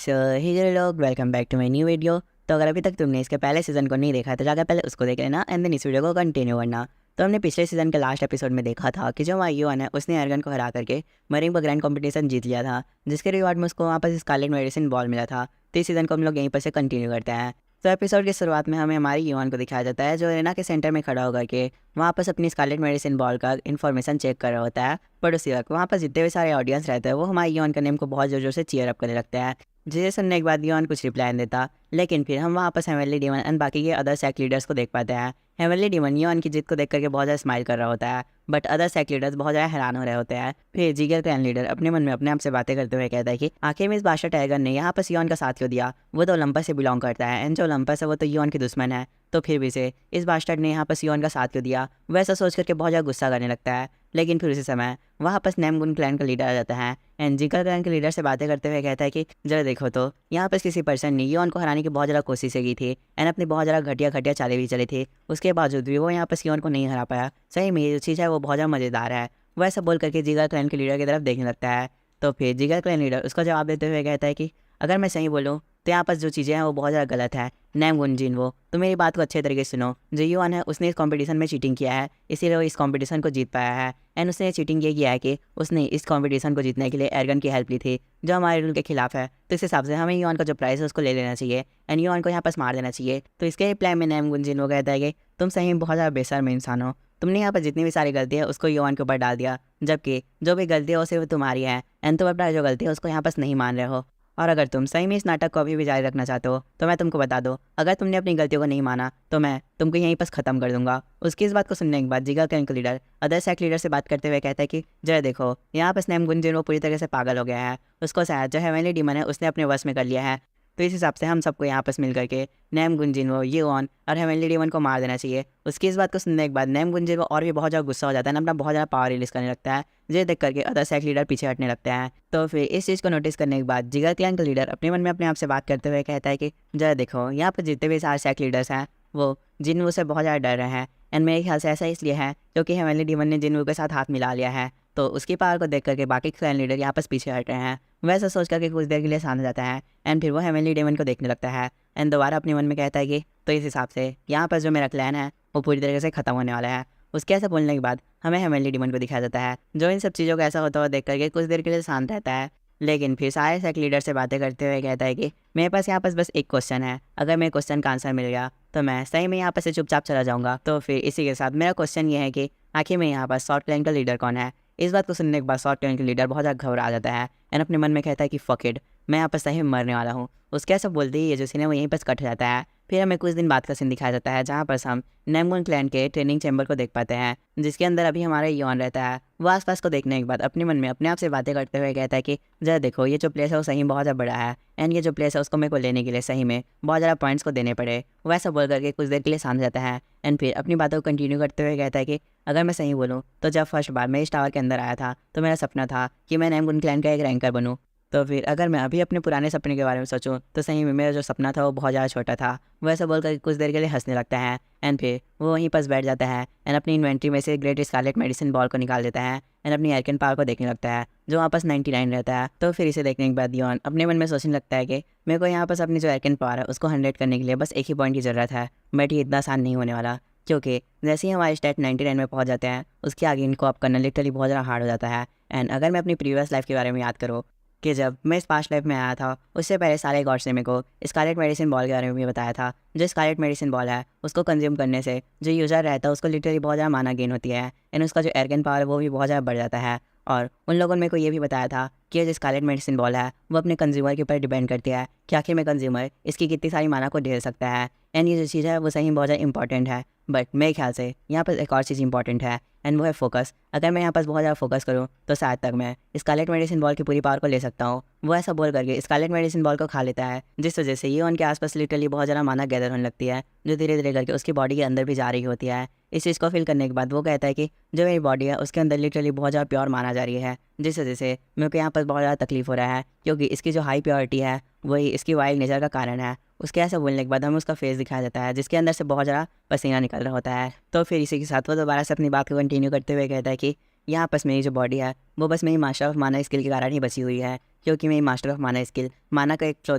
सो hey लोग, welcome back to my new video. तो अगर अभी तक तुमने इसके पहले सीज़न को नहीं देखा तो जाकर पहले उसको देख लेना एंड देन इस वीडियो को कंटिन्यू करना। तो हमने पिछले सीज़न के लास्ट एपिसोड में देखा था कि जो हमारा युआन है उसने एर्गन को हरा करके मरिंग पर ग्रैंड कॉम्पिटिशन जीत लिया था, जिसके रिवार्ड में उसको वहाँ पर स्कारलेट मेडिसिन बॉल मिला था। तो इस सीज़न को हम लोग यहीं पर से कंटिन्यू करते हैं। तो एपिसोड की शुरुआत में हमें हमारी युआन को दिखाया जाता है जो एरेना के सेंटर में खड़ा होकर के वहाँ पर अपनी स्कारलेट मेडिसिन बॉल का इन्फॉर्मेशन चेक कर रहा होता है। पर उसी वक्त वहाँ पर जितने भी सारे ऑडियंस रहते हैं वो हमारे युआन का नेम को बहुत जोर जोर से चीयर अप करने लगते हैं। जिसे सुनने के बाद युआन कुछ रिप्लाई नहीं देता, लेकिन फिर हम वहाँ पर हेवनली डीमन एंड बाकी के अदर सैक लीडर्स को देख पाते हैं। हेवनली डीमन युआन की जीत को देख करके बहुत ज़्यादा स्माइल कर रहा होता है, बट अदर सैक लीडर्स बहुत ज़्यादा हैरान हो रहे होते हैं। फिर जीगर क्लैन लीडर अपने मन में अपने आप से बातें करते हुए कहता है कि आखिर में इस बादशाह टाइगर ने यहाँ पर युआन का साथ क्यों दिया। वो तो ओलंपस से बिलोंग करता है एंड जो ओलंपस है वो तो युआन की दुश्मन है, तो फिर भी से इस बादशाह ने यहाँ पर युआन का साथ क्यों दिया। वैसा सोच करके बहुत ज़्यादा गुस्सा करने लगता है। लेकिन फिर उसी समय वहाँ पर नेमगुन क्लैन का लीडर आ जाता है एंड जीगर क्लैन के लीडर से बातें करते हुए कहता है कि जरा देखो तो यहाँ पर किसी पर्सन ने युआन को हराने की बहुत ज़्यादा कोशिशें की थी एंड अपनी बहुत ज़्यादा घटिया घटिया चालें भी चली थी। उसके बावजूद भी वो यहाँ पर युआन को नहीं हरा पाया। सही में ये जो चीज़ है वो बहुत ज़्यादा मज़ेदार है। वैसा बोल करके जीगर क्लैन के लीडर की तरफ देखने लगता है। तो फिर जीगर क्लैन लीडर उसका जवाब देते हुए कहता है कि अगर मैं सही बोलूँ तो यहाँ पर जो चीज़ें हैं वो बहुत ज़्यादा गलत है। नैमगुन जिन वो तो मेरी बात को अच्छे तरीके से सुनो। जो युआन है उसने इस कंपटीशन में चीटिंग किया है, इसीलिए वो इस कंपटीशन को जीत पाया है। एंड उसने चीटिंग ये किया है कि उसने इस कंपटीशन को जीतने के लिए एर्गन की हेल्प ली थी, जो हमारे रूल के खिलाफ है। तो इस हिसाब से हमें युआन का जो प्राइस है उसको ले लेना चाहिए एंड युआन को यहाँ पर मार देना चाहिए। तो इसके रिप्लाई में नैमगुन जिन वो कहता है कि तुम सही में बहुत ज़्यादा बेशर्म इंसान हो। तुमने यहाँ पर जितनी भी सारी गलती है उसको युआन के ऊपर डाल दिया, जबकि जो भी गलती है वो सिर्फ तुम्हारी है एंड तुम अपना जो गलती है उसको यहाँ पर नहीं मान रहे हो। और अगर तुम सही में इस नाटक को अभी भी जारी रखना चाहते हो तो मैं तुमको बता दूं, अगर तुमने अपनी गलतियों को नहीं माना तो मैं तुमको यहीं पर ख़त्म कर दूंगा। उसकी इस बात को सुनने के बाद जीगर क्लैन का लीडर अदर सैक लीडर से बात करते हुए कहता है कि जरा देखो यहाँ पर नेमगुन जिन वो पूरी तरह से पागल हो गया है। उसको शायद जो हेवनली डीमन है उसने अपने वश में कर लिया है। तो इस हिसाब से हम सबको यहाँ पर मिल करके नैमगुन जिन युआन और हेवनली डीमन को मार देना चाहिए। उसकी इस बात को सुनने के बाद नैमगुन जिन और भी बहुत ज़्यादा गुस्सा हो जाता है, अपना बहुत ज़्यादा पावर रिलीज करने लगता है। ये देख करके अदर सैक लीडर पीछे हटने लगते हैं। तो फिर इस चीज़ को नोटिस करने के बाद जीगर क्लैन का लीडर अपने मन में अपने आप से बात करते हुए कहता है कि जरा देखो यहाँ पर जितने भी सारे सैक लीडर्स हैं वो जिन्वू से बहुत ज़्यादा डर रहे हैं एंड मेरे ख्याल से ऐसा इसलिए है क्योंकि हेवनली डीमन ने जिन्वू के साथ हाथ मिला लिया है। तो उसकी पावर को देख करके बाकी क्लैन लीडर यहाँ पर पीछे हट रहे हैं। वैसा सोच करके कुछ देर के लिए शांत जाता है एंड फिर वो हेवनली डीमन को देखने लगता है एंड दोबारा अपने मन में कहता है कि तो इस हिसाब से यहाँ पर जो मेरा क्लैन है वो पूरी तरीके से ख़त्म होने वाला है। उसके ऐसा बोलने के बाद हमें हेवनली डीमन को दिखाया जाता है जो इन सब चीज़ों को ऐसा होता हुआ देख करके कुछ देर के लिए शांत रहता है। लेकिन फिर सारे सैक लीडर से बातें करते हुए कहता है कि मेरे पास यहाँ पर बस एक क्वेश्चन है, अगर मेरे क्वेश्चन का आंसर मिल गया तो मैं सही में यहाँ पर से चुपचाप चला जाऊँगा। तो फिर इसी के साथ मेरा क्वेश्चन ये है कि आखिर में यहाँ पर शॉर्ट क्लैन का लीडर कौन है। इस बात को सुनने के बाद शॉर्ट क्लैन का लीडर बहुत ज़्यादा घबरा जाता है एंड अपने मन में कहता है कि फक इट, मैं यहाँ पर सही में मरने वाला हूँ। उसके ऐसा बोलते ही ये जो सीन है वो यहीं पर कट जाता है। फिर हमें कुछ दिन बाद का सीन दिखाया जाता है जहाँ पर हम नैमगुन क्लैन के ट्रेनिंग चैम्बर को देख पाते हैं, जिसके अंदर अभी हमारा युआन रहता है। वो आसपास को देखने के बाद अपने मन में अपने आप से बातें करते हुए कहता है कि जरा देखो ये जो प्लेस है वो सही में बहुत ज़्यादा बड़ा है एंड ये जो प्लेस है उसको मेरे को लेने के लिए सही में बहुत ज़्यादा पॉइंट्स को देने पड़े। वैसा बोल करके कुछ देर के लिए शांत जाता है एंड फिर अपनी बातों को कंटिन्यू करते हुए कहता है कि अगर मैं सही बोलूँ तो जब फर्स्ट बार मैं इस टावर के अंदर आया था तो मेरा सपना था कि मैं नैमगुन क्लैन का एक रैंकर बनूँ। तो फिर अगर मैं अभी अपने पुराने सपने के बारे में सोचूं तो सही में मेरा जो सपना था वो बहुत ज़्यादा छोटा था। वैसा बोलकर कुछ देर के लिए हंसने लगता है एंड फिर वो वहीं पास बैठ जाता है एंड अपनी इन्वेंट्री में से ग्रेट स्कारलेट मेडिसिन बॉल को निकाल देता है एंड अपनी एर्कन पावर को देखने लगता है जो वहाँ पास 99 रहता है। तो फिर इसे देखने के बाद युआन अपने मन में सोचने लगता है कि मेरे को यहाँ पास अपनी जो एर्कन पावर है उसको 100 करने के लिए बस एक ही पॉइंट की ज़रूरत है, बट ये इतना आसान नहीं होने वाला क्योंकि जैसे ही हमारे स्टेट 99 में पहुँच जाते हैं उसके आगे इनको अप करना लिटरली बहुत ज़्यादा हार्ड हो जाता है। एंड अगर मैं अपनी प्रीवियस लाइफ के बारे में याद करूँ कि जब मैं इस पास्ट लाइफ में आया था उससे पहले सारे गॉड्स ने मेरे को स्कारलेट मेडिसिन बॉल के बारे में भी बताया था। जो स्कारलेट मेडिसिन बॉल है उसको कंज्यूम करने से जो यूज़र रहता है उसको लिटरली बहुत ज़्यादा माना गेन होती है एंड उसका जो एर्गन पावर है वो भी बहुत ज़्यादा बढ़ जाता है। और उन लोगों ने मेरे को ये भी बताया था कि ये जो स्कारलेट मेडिसिन बॉल है वो अपने कंज्यूमर के ऊपर डिपेंड करती है कि आखिर में कंज्यूमर इसकी कितनी सारी माना को झेल सकता है। एंड ये जो चीज़ है वो सही में बहुत ज़्यादा इंपॉर्टेंट है। बट मेरे ख्याल से यहाँ पर एक और चीज़ इंपॉर्टेंट है एंड वो है फोकस। अगर मैं यहाँ पर बहुत ज़्यादा फोकस करूँ तो शायद तक मैं स्कारलेट मेडिसिन बॉल की पूरी पावर को ले सकता हूँ। वो ऐसा बोल करके स्कारलेट मेडिसिन बॉल को खा लेता है, जिस वजह से ये उनके आसपास लिटरली बहुत ज़्यादा माना गैदर होने लगती है जो धीरे धीरे करके उसकी बॉडी के अंदर भी जा रही होती है। इस चीज़ को फील करने के बाद वो कहता है कि जो मेरी बॉडी है उसके अंदर लिटरली बहुत ज़्यादा प्योर माना जा रही है, जिस वजह से मेरे को यहाँ पर बहुत ज़्यादा तकलीफ हो रहा है क्योंकि इसकी जो हाई प्योरिटी है वही इसकी वाइल्ड नेचर का कारण है। उसके ऐसा बोलने के बाद हमें उसका फेस दिखाया जाता है जिसके अंदर से बहुत ज़्यादा पसीना निकल रहा होता है। तो फिर इसी के साथ वो दोबारा से अपनी बात को कंटिन्यू करते हुए कहता है कि यहाँ बस मेरी जो बॉडी है वो बस मेरी मास्टर ऑफ माना स्किल के कारण ही बची हुई है, क्योंकि मेरी मास्टर ऑफ माना स्किल माना का एक फ्लो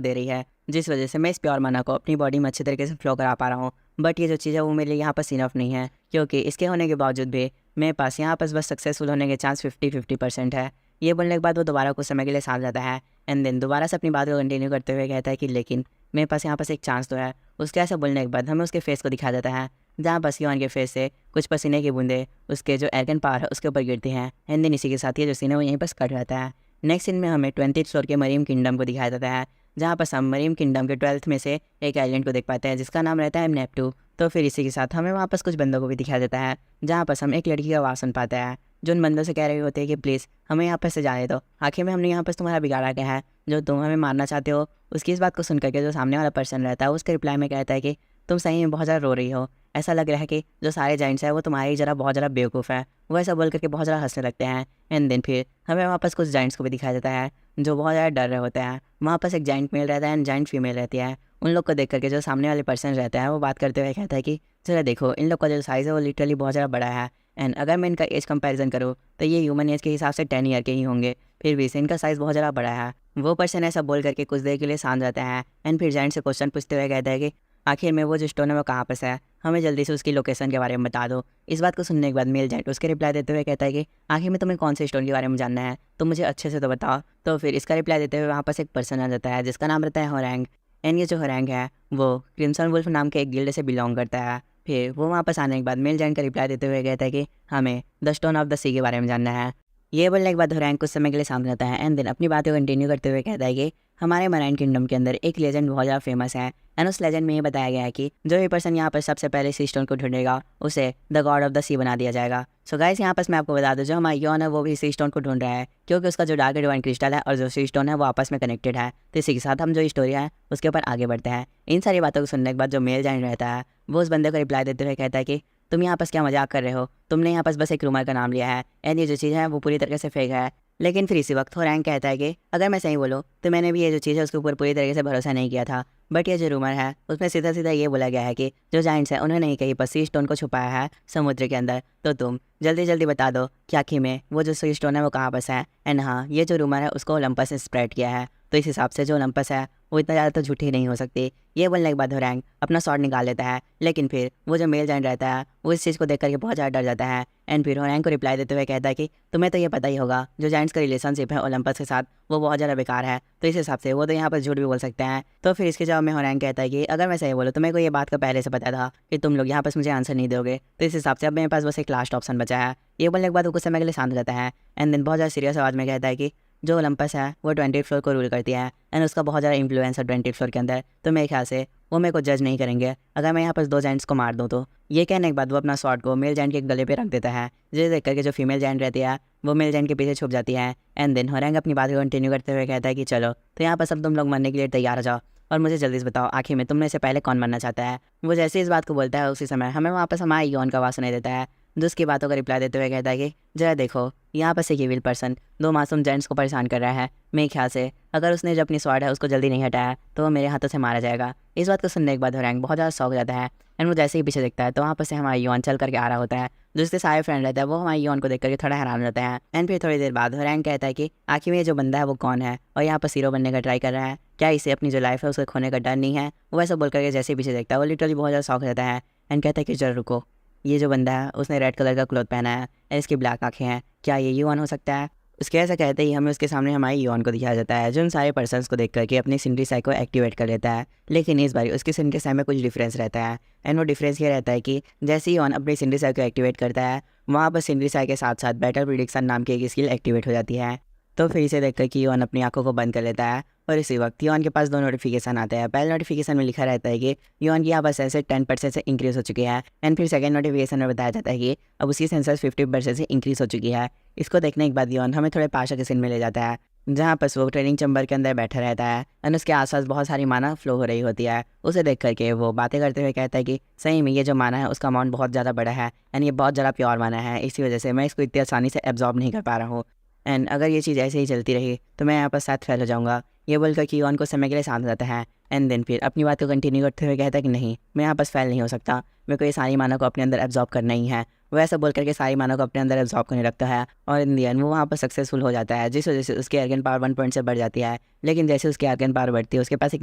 दे रही है, जिस वजह से मैं इस प्योर माना को अपनी बॉडी में अच्छे तरीके से फ्लो करा पा रहा हूँ। बट ये जो चीज़ है वो मेरे लिए यहाँ पर इनफ नहीं है, क्योंकि इसके होने के बावजूद भी मेरे पास यहाँ पर बस सक्सेसफुल होने के चांस 50-50% है। ये बोलने के बाद वो दोबारा कुछ समय के लिए साथ जाता है एंड देन दोबारा से अपनी बात को कंटिन्यू करते हुए कहता है कि लेकिन मेरे पास यहाँ पास एक चांस तो है। उसके ऐसा बोलने के बाद हमें उसके फेस को दिखा देता है, जहाँ बस योन के फेस से कुछ पसीने की बूंदे उसके जो एर्गन पावर है उसके ऊपर गिरती हैं एंड देन इसी के साथ ये जो सीन है वो यहीं पर कट रहता है। नेक्स्ट सीन में हमें 20th फ्लोर के मरीम किंगडम को दिखाया जाता है, जहाँ पर हम मरीम किंगडम के 12th में से एक आइलैंड को देख पाते हैं जिसका नाम रहता है नेप्टू। तो फिर इसी के साथ हमें वहाँ पर कुछ बंदों को भी दिखाया जाता है, जहाँ पर हम एक लड़की की आवाज़ सुन पाते हैं जो उन बंदों से कह रहे होते हैं कि प्लीज़ हमें यहाँ पर से जाने दो, आखिर में हमने यहाँ पर तुम्हारा बिगाड़ा क्या है जो तुम हमें मारना चाहते हो। उसकी इस बात को सुन करके जो सामने वाला पर्सन रहता है उसके रिप्लाई में कहता है कि तुम सही में बहुत ज़्यादा रो रही हो, ऐसा लग रहा है कि जो सारे जाइंट्स हैं वो तुम्हारी जरा बहुत ज़्यादा बेवकूफ़ है। वो ऐसा बोल करके बहुत ज़्यादा हंसने लगते हैं एंड देन फिर हमें वापस कुछ जाइंट्स को भी दिखाया जाता है जो बहुत ज़्यादा डर रहे होते हैं। वहाँ पर एक जाइंट मेल रहता है एंड जाइंट फीमेल रहती है। उन लोग को देख करके जो सामने वाले पर्सन रहते हैं वो बात करते हुए कहता है कि चलो देखो इन लोग का जो साइज़ है वो लिटरली बहुत ज़्यादा बड़ा है एंड अगर मैं इनका एज कंपैरिजन करूँ तो ये ह्यूमन एज के हिसाब से 10 ईयर के ही होंगे, फिर भी से इनका साइज़ बहुत ज़्यादा बड़ा है। वो पर्सन ऐसा बोल करके कुछ देर के लिए शांत रहता है एंड फिर जाइंट से क्वेश्चन पूछते हुए कहता है कि आखिर में वो जो स्टोन है वो कहाँ पर है, हमें जल्दी से उसकी लोकेशन के बारे में बता दो। इस बात को सुनने के बाद मेल जाइंट उसके रिप्लाई देते हुए कहता है कि आखिर में तुम्हें कौन से स्टोन के बारे में जानना है, तो मुझे अच्छे से तो बताओ। तो फिर इसका रिप्लाई देते हुए वहाँ पर एक पर्सन आ जाता है जिसका नाम रहता है होरैंग एंड ये जो होरैंग है वो क्रिम्सन वुल्फ नाम के एक गिल्ड से बिलोंग करता है। फिर वो वापस आने के बाद मेल जाइंट का रिप्लाई देते हुए कहता है कि हमें द स्टोन ऑफ द सी के बारे में जानना है। ये बोलने के बाद होरैंग कुछ समय के लिए शांत रहता है एंड देन अपनी बातें कंटिन्यू करते हुए कहता है कि हमारे मराइन किंगडम के अंदर एक लेजेंड बहुत ज़्यादा फेमस है एंड उस लेजेंड में ये बताया गया है कि जो भी पर्सन यहाँ पर सबसे पहले सी स्टोन को ढूंढेगा उसे द गॉड ऑफ द सी बना दिया जाएगा। सो गाइस यहाँ पर मैं आपको बता दूं जो हमारा योन है वो भी सी स्टोन को ढूंढ रहा है, क्योंकि उसका जो डार्क डिवाइन क्रिस्टल है और जो सी स्टोन है वो आपस में कनेक्टेड है। तो इसी के साथ हम जो स्टोरी है उसके ऊपर आगे बढ़ते हैं। इन सारी बातों को सुनने के बाद जो मेल जाइंट रहता है वो उस बंदे को रिप्लाई देते हुए कहता है कि तुम यहाँ पर क्या मजाक कर रहे हो, तुमने यहाँ पर बस एक रूमर का नाम लिया है एंड ये जो चीज़ है वो पूरी तरीके से फेक है। लेकिन फिर इसी वक्त होरैंग कहता है कि अगर मैं सही बोलूँ तो मैंने भी ये जो चीज़ है उसके ऊपर पूरी तरीके से भरोसा नहीं किया था, बट ये जो रूमर है उसमें सीधा सीधा ये बोला गया है कि जो जाइंट्स हैं उन्होंने ही कहीं पर सी स्टोन को छुपाया है समुद्र के अंदर। तो तुम जल्दी जल्दी बता दो कि आखिर में वो जो सी स्टोन है वो कहाँ पर है। एंड हाँ, ये जो रूमर है उसको ओलंपस ने स्प्रेड किया है, तो इस हिसाब से जो ओलंपस है वो इतना ज़्यादा तो झूठी नहीं हो सकती। ये बोलने के बाद होरैंग अपना स्वॉर्ड निकाल लेता है, लेकिन फिर वो जो मेल जाइंट रहता है वो इस चीज़ को देख करके बहुत ज़्यादा डर जाता है एंड फिर होरैंग को रिप्लाई देते हुए कहता है कि तुम्हें तो ये पता ही होगा जो जाइंट्स का रिलेशनशिप है ओलंपस के साथ वो बहुत ज़्यादा बेकार है, तो इस हिसाब से वो तो यहाँ पर झूठ भी बोल सकते हैं। तो फिर इसके जवाब में होरैंग कहता है कि अगर मैं सही बोलूँ तो मेरे को ये बात का पहले से पता था कि तुम लोग यहाँ पर मुझे आंसर नहीं दोगे, तो इस हिसाब से अब मेरे पास बस एक लास्ट ऑप्शन बचा है। ये बोलने के बाद वो कुछ समय के लिए शांत रहता है एंड देन बहुत ज़्यादा सीरियस आवाज़ में कहता है कि जो ओलंपस है वो 20th फ्लोर को रूल करती है एंड उसका बहुत ज़्यादा इंफ्लुएंस है 20th फ्लोर के अंदर, तो मेरे ख्याल से वो मेरे को जज नहीं करेंगे अगर मैं यहाँ पर 2 जाइंट्स को मार दूँ तो। ये कहने के बाद वो अपना स्वॉर्ड को मेल जाइंट के गले पे रख देता है, जिसे देख करके जो फीमेल जाइंट रहती है वो मेल जाइंट के पीछे छुप जाती है एंड देन होरैंग अपनी बात को कंटिन्यू करते हुए कहता है कि चलो तो यहाँ पर सब तुम लोग मरने के लिए तैयार हो जाओ और मुझे जल्दी से बताओ आखिर में तुम में से पहले कौन मरना चाहता है। वो जैसे इस बात को बोलता है उसी समय हमें वापस हमारा योन का आवाज़ सुनाई देता है, जो उसकी बातों का रिप्लाई देते हुए कहता है कि जरा देखो यहाँ पर से ये विल पर्सन 2 मासूम जेंट्स को परेशान कर रहा है, मेरे ख्याल से अगर उसने जो अपनी स्वॉर्ड है उसको जल्दी नहीं हटाया तो वो मेरे हाथों से मारा जाएगा। इस बात को सुनने के बाद होरैंग बहुत ज़्यादा शौक जाता है एंड वो जैसे ही पीछे देखता है तो वहाँ पर से हमारा योन चल करके आ रहा होता है, जो उसके सारे फ्रेंड रहता है वो हमारे योन को देख करके थोड़ा हैरान रहता है एंड फिर थोड़ी देर बाद होरैंग कहता है कि आखिर में ये जो बंदा है वो कौन है और यहाँ पर हीरो बनने का ट्राई कर रहा है, क्या इसे अपनी जो लाइफ है उसको खोने का डर नहीं है। वो ऐसा बोल करके जैसे ही पीछे देखता है वो लिटरली बहुत ज़्यादा शौक रहता है एंड कहता है कि जरा रुको, ये जो बंदा है उसने रेड कलर का क्लॉथ पहना है एंड इसकी ब्लैक आँखें हैं, क्या ये योन हो सकता है। उसके ऐसा कहते ही हमें उसके सामने हमारी योन को दिखाया जाता है जो उन सारे पर्सन्स को देख करके अपनी सिंड्री साई को एक्टिवेट कर लेता है, लेकिन इस बार उसकी सिंड्री साई में कुछ डिफरेंस रहता है एंड वो डिफरेंस ये रहता है कि जैसे ही योन अपनी सिंड्री साई को एक्टिवेट करता है वहाँ पर सिंड्री साई के साथ साथ बेटर प्रिडिक्शन नाम की एक स्किल एक्टिवेट हो जाती है। तो फिर इसे देखकर कि योन अपनी आंखों को बंद कर लेता है और इसी वक्त योन के पास 2 नोटिफिकेशन आते हैं। पहले नोटिफिकेशन में लिखा रहता है कि योन की यहाँ पर सेंसर 10% से इंक्रीज़ हो चुकी है एंड फिर सेकंड नोटिफिकेशन में बताया जाता है कि अब उसकी सेंसर 50% से इंक्रीज़ हो चुकी है। इसको देखने के बाद योन हमें थोड़े पाशा के सीन में ले जाता है, जहाँ पर वो ट्रेनिंग चैम्बर के अंदर बैठा रहता है एंड उसके आसपास बहुत सारी माना फ्लो हो रही होती है। उसे देख करके वो बातें करते हुए कहता है कि सही में ये जो माना है उसका अमाउंट बहुत ज़्यादा बड़ा है एंड ये बहुत ज़्यादा प्योर माना है, इसी वजह से मैं इसको इतनी आसानी से एब्जॉर्ब नहीं कर पा रहा हूँ एंड अगर ये चीज़ ऐसे ही चलती रही तो मैं यहाँ पर साथ फैल हो जाऊँगा। ये बोलकर कि योन को समय के लिए शांत रहता है एंड देन फिर अपनी बात को कंटिन्यू करते हुए कहता है कि नहीं, मैं यहाँ पर फेल नहीं हो सकता, मेरे को ये सारी माना को अपने अंदर एब्जॉर्ब करना ही है। वो ऐसा बोल करके सारी मानव को अपने अंदर एब्जॉर्ब करने लगता है और इन दी एंड वो वहाँ पर सक्सेसफुल हो जाता है, जिस वजह से उसकी अर्गन पावर 1 पॉइंट से बढ़ जाती है। लेकिन जैसे उसकी अर्गन पावर बढ़ती है उसके पास एक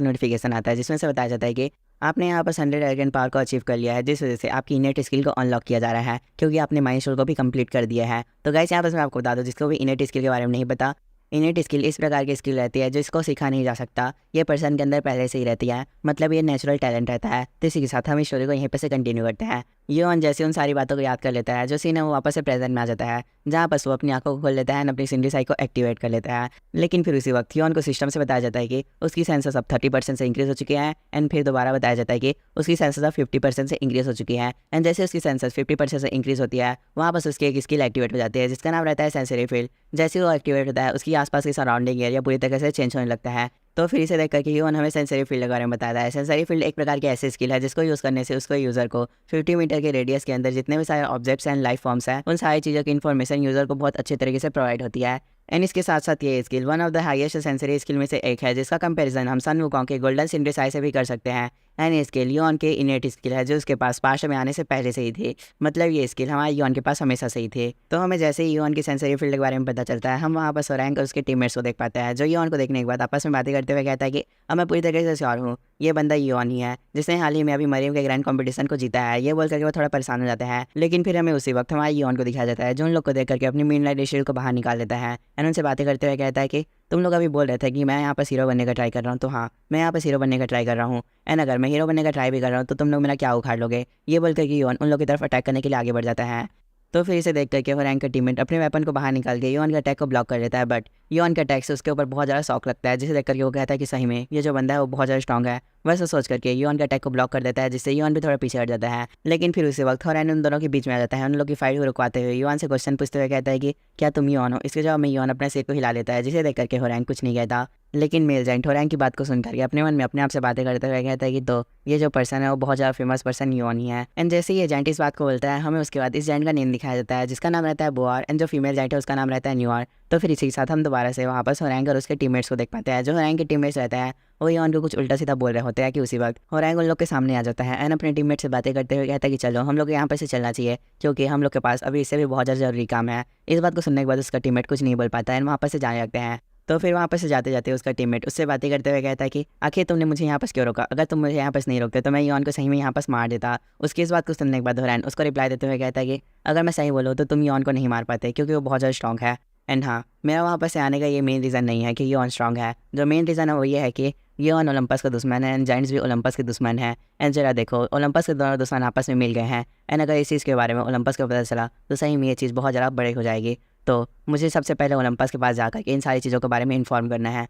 नोटिफिकेशन आता है जिसमें से बताया जाता है कि आपने यहाँ पर 100 अर्गन पावर को अचीव कर लिया है, जिस वजह से आपकी इनेट स्किल को अनलॉक किया जा रहा है क्योंकि आपने माइलस्टोन को भी कंप्लीट कर दिया है। तो गाइस यहाँ पर मैं आपको बता दूँ जिसको भी इनेट स्किल के बारे में नहीं पता, इनेट स्किल इस प्रकार की स्किल रहती है जिसको सीखा नहीं जा सकता, ये पर्सन के अंदर पहले से ही रहती है, मतलब ये नेचुरल टैलेंट रहता है। तो इसी के साथ हम इस स्टोरी को यहीं पर से कंटिन्यू करते हैं। योन जैसे उन सारी बातों को याद कर लेता है, जो सीन है वो वापस से प्रेजेंट में आ जाता है, जहाँ पर वो अपनी आंखों को खोल लेता है और अपनी सिंडी साइड को एक्टिवेट कर लेता है। लेकिन फिर उसी वक्त योन को सिस्टम से बताया जाता है कि उसकी सेंसर्स अब 30% से इंक्रीज हो चुके हैं। एंड फिर दोबारा बताया जाता है कि उसकी सेंसर्स अब 50% से इंक्रीज हो चुकी है। एंड जैसे उसकी सेंसर्स 50% से इंक्रीज होती है वहाँ पर उसकी एक स्किल एक्टिवेट हो जाती है जिसका नाम रहता है सेंसरी फील्ड। जैसे वो एक्टिवेट होता है उसकी आसपास की सराउंडिंग एरिया पूरी तरह से चेंज होने लगता है। तो फिर इसे देख करके योन हमें सेंसरी फील्ड के बारे में बताता है। सेंसरी फील्ड एक प्रकार की ऐसी स्किल है जिसको यूज़ करने से उसको यूज़र को 50 मीटर के रेडियस के अंदर जितने भी सारे ऑब्जेक्ट्स एंड लाइफ फॉर्म्स हैं उन सारी चीज़ों की इन्फॉर्मेशन यूज़र को बहुत अच्छे तरीके से प्रोवाइड होती है। एंड इसके साथ साथ ये skill one of the highest sensory skill में से एक है जिसका कंपैरिजन हम सन वुकोंग के गोल्डन सिंड्रेसाई से भी कर सकते हैं। एंड ये स्किल योन के इनेट स्किल है जो उसके पास पास्ट में आने से पहले से ही थी, मतलब ये स्किल हमारे योन के पास हमेशा से ही थे। तो हमें जैसे ही योन की सेंसरी फील्ड के बारे में पता चलता है हम वहाँ पर सोरैंग और उसके टीममेट्स को देख पाते हैं, जो योन को देखने के बाद आपस में बातें करते हुए कहता है कि अब मैं पूरी तरीके से श्योर हूँ ये बंदा योन ही है जिसने हाल ही में अभी मरियम के ग्रैंड कॉम्पिटिशन को जीता है। ये बोल करके वो थोड़ा परेशान हो जाता है, लेकिन फिर हमें उसी वक्त हमारे योन को दिखाया जाता है जो उन लोग को देख करके अपनी मीन लाइट शील्ड को बाहर निकाल देता है। एंड उनसे बातें करते हुए कहता है कि तुम लोग अभी बोल रहे थे कि मैं यहाँ पर हीरो बनने का ट्राई कर रहा हूँ, तो हाँ मैं यहाँ पर हीरो बनने का ट्राई कर रहा हूँ। एंड अगर मैं हीरो बनने का ट्राई भी कर रहा हूँ तो तुम लोग मेरा क्या उखाड़ लोगे। ये बोल करके योन उन लोग की तरफ अटैक करने के लिए आगे बढ़ जाता है। तो फिर इसे देख करके होरैंग का टीममेट अपने वेपन को बाहर निकाल के योन के अटैक को ब्लॉक कर देता है, बट योन के अटैक से उसके ऊपर बहुत ज़्यादा शॉक लगता है, जिसे देख करके वो कहता है कि सही में ये जो बंदा है वो बहुत ज़्यादा स्ट्रॉन्ग है। वैसे सोच करके योन के अटैक को ब्लॉक कर देता है जिससे योन भी थोड़ा पीछे हट जाता है। लेकिन फिर उसी वक्त होरैंग उन दोनों के बीच में आ जाता है, उन लोग की फाइट को रुकवाते हुए योन से क्वेश्चन पूछते हुए कहता है कि क्या तुम योन हो। इसके जवाब में योन अपने सिर को हिला देता है, जिसे देख करके होरैंग कुछ नहीं कहता। लेकिन मेल जाइंट होरैंग की बात को सुन करके अपने मन में अपने आप से बातें करते हुए कहता है कि तो ये जो पर्सन है वो बहुत ज़्यादा फेमस पर्सन योन ही है। एंड जैसे ये जाइंट इस बात को बोलता है हमें उसके बाद इस जाइंट का नेम दिखाया जाता है जिसका नाम रहता है बोआर। एंड जो फीमेल जाइंट है उसका नाम रहता है न्यूआर। तो फिर इसी के साथ हम दोबारा से वहाँ पर होरैंग और उसके टीममेट्स को देख पाते हैं। जो होरैंग के टीममेट्स रहते हैं वो योन को कुछ उल्टा सीधा बोल रहे होते हैं कि उसी वक्त होरैंग उन लोग के सामने आ जाता है एंड अपने टीममेट से बातें करते हुए कहता है कि चलो हम लोग यहाँ पर से चलना चाहिए क्योंकि हम लोग के पास अभी इससे भी बहुत ज़्यादा जरूरी काम है। इस बात को सुनने के बाद उसका टीममेट कुछ नहीं बोल पाता है, वहाँ पर से जाने लगते हैं। तो फिर वहाँ पर से जाते जाते उसका टीममेट उससे बातें करते हुए कहता है कि आखिर तुमने मुझे यहाँ पर क्यों रोका, अगर तुम मुझे यहाँ पर नहीं रोकते तो मैं योन को सही में यहाँ पर मार देता। उसकी इस बात को सुनने के बाद होरैंग उसको रिप्लाई देते हुए कहता है कि अगर मैं सही बोलूँ तो तुम योन को नहीं मार पाते क्योंकि वो बहुत ज़्यादा स्ट्रॉन्ग है। एंड हाँ मेरा वहाँ पर से आने का ये मेन रीज़न नहीं है कि योन स्ट्रॉन्ग है, जो मेन रीज़न है वो ये है कि योन ओलंपस का दुश्मन है एंड जाइंट्स भी ओलंपस के दुश्मन है। एंड जरा देखो ओलंपस के दोनों दुश्मन आपस में मिल गए हैं एंड अगर इस चीज़ के बारे में ओलंपस को पता चला तो सही में ये चीज़ बहुत ज़्यादा बड़ी हो जाएगी। तो मुझे सबसे पहले ओलंपस के पास जाकर के इन सारी चीज़ों के बारे में इन्फॉर्म करना है।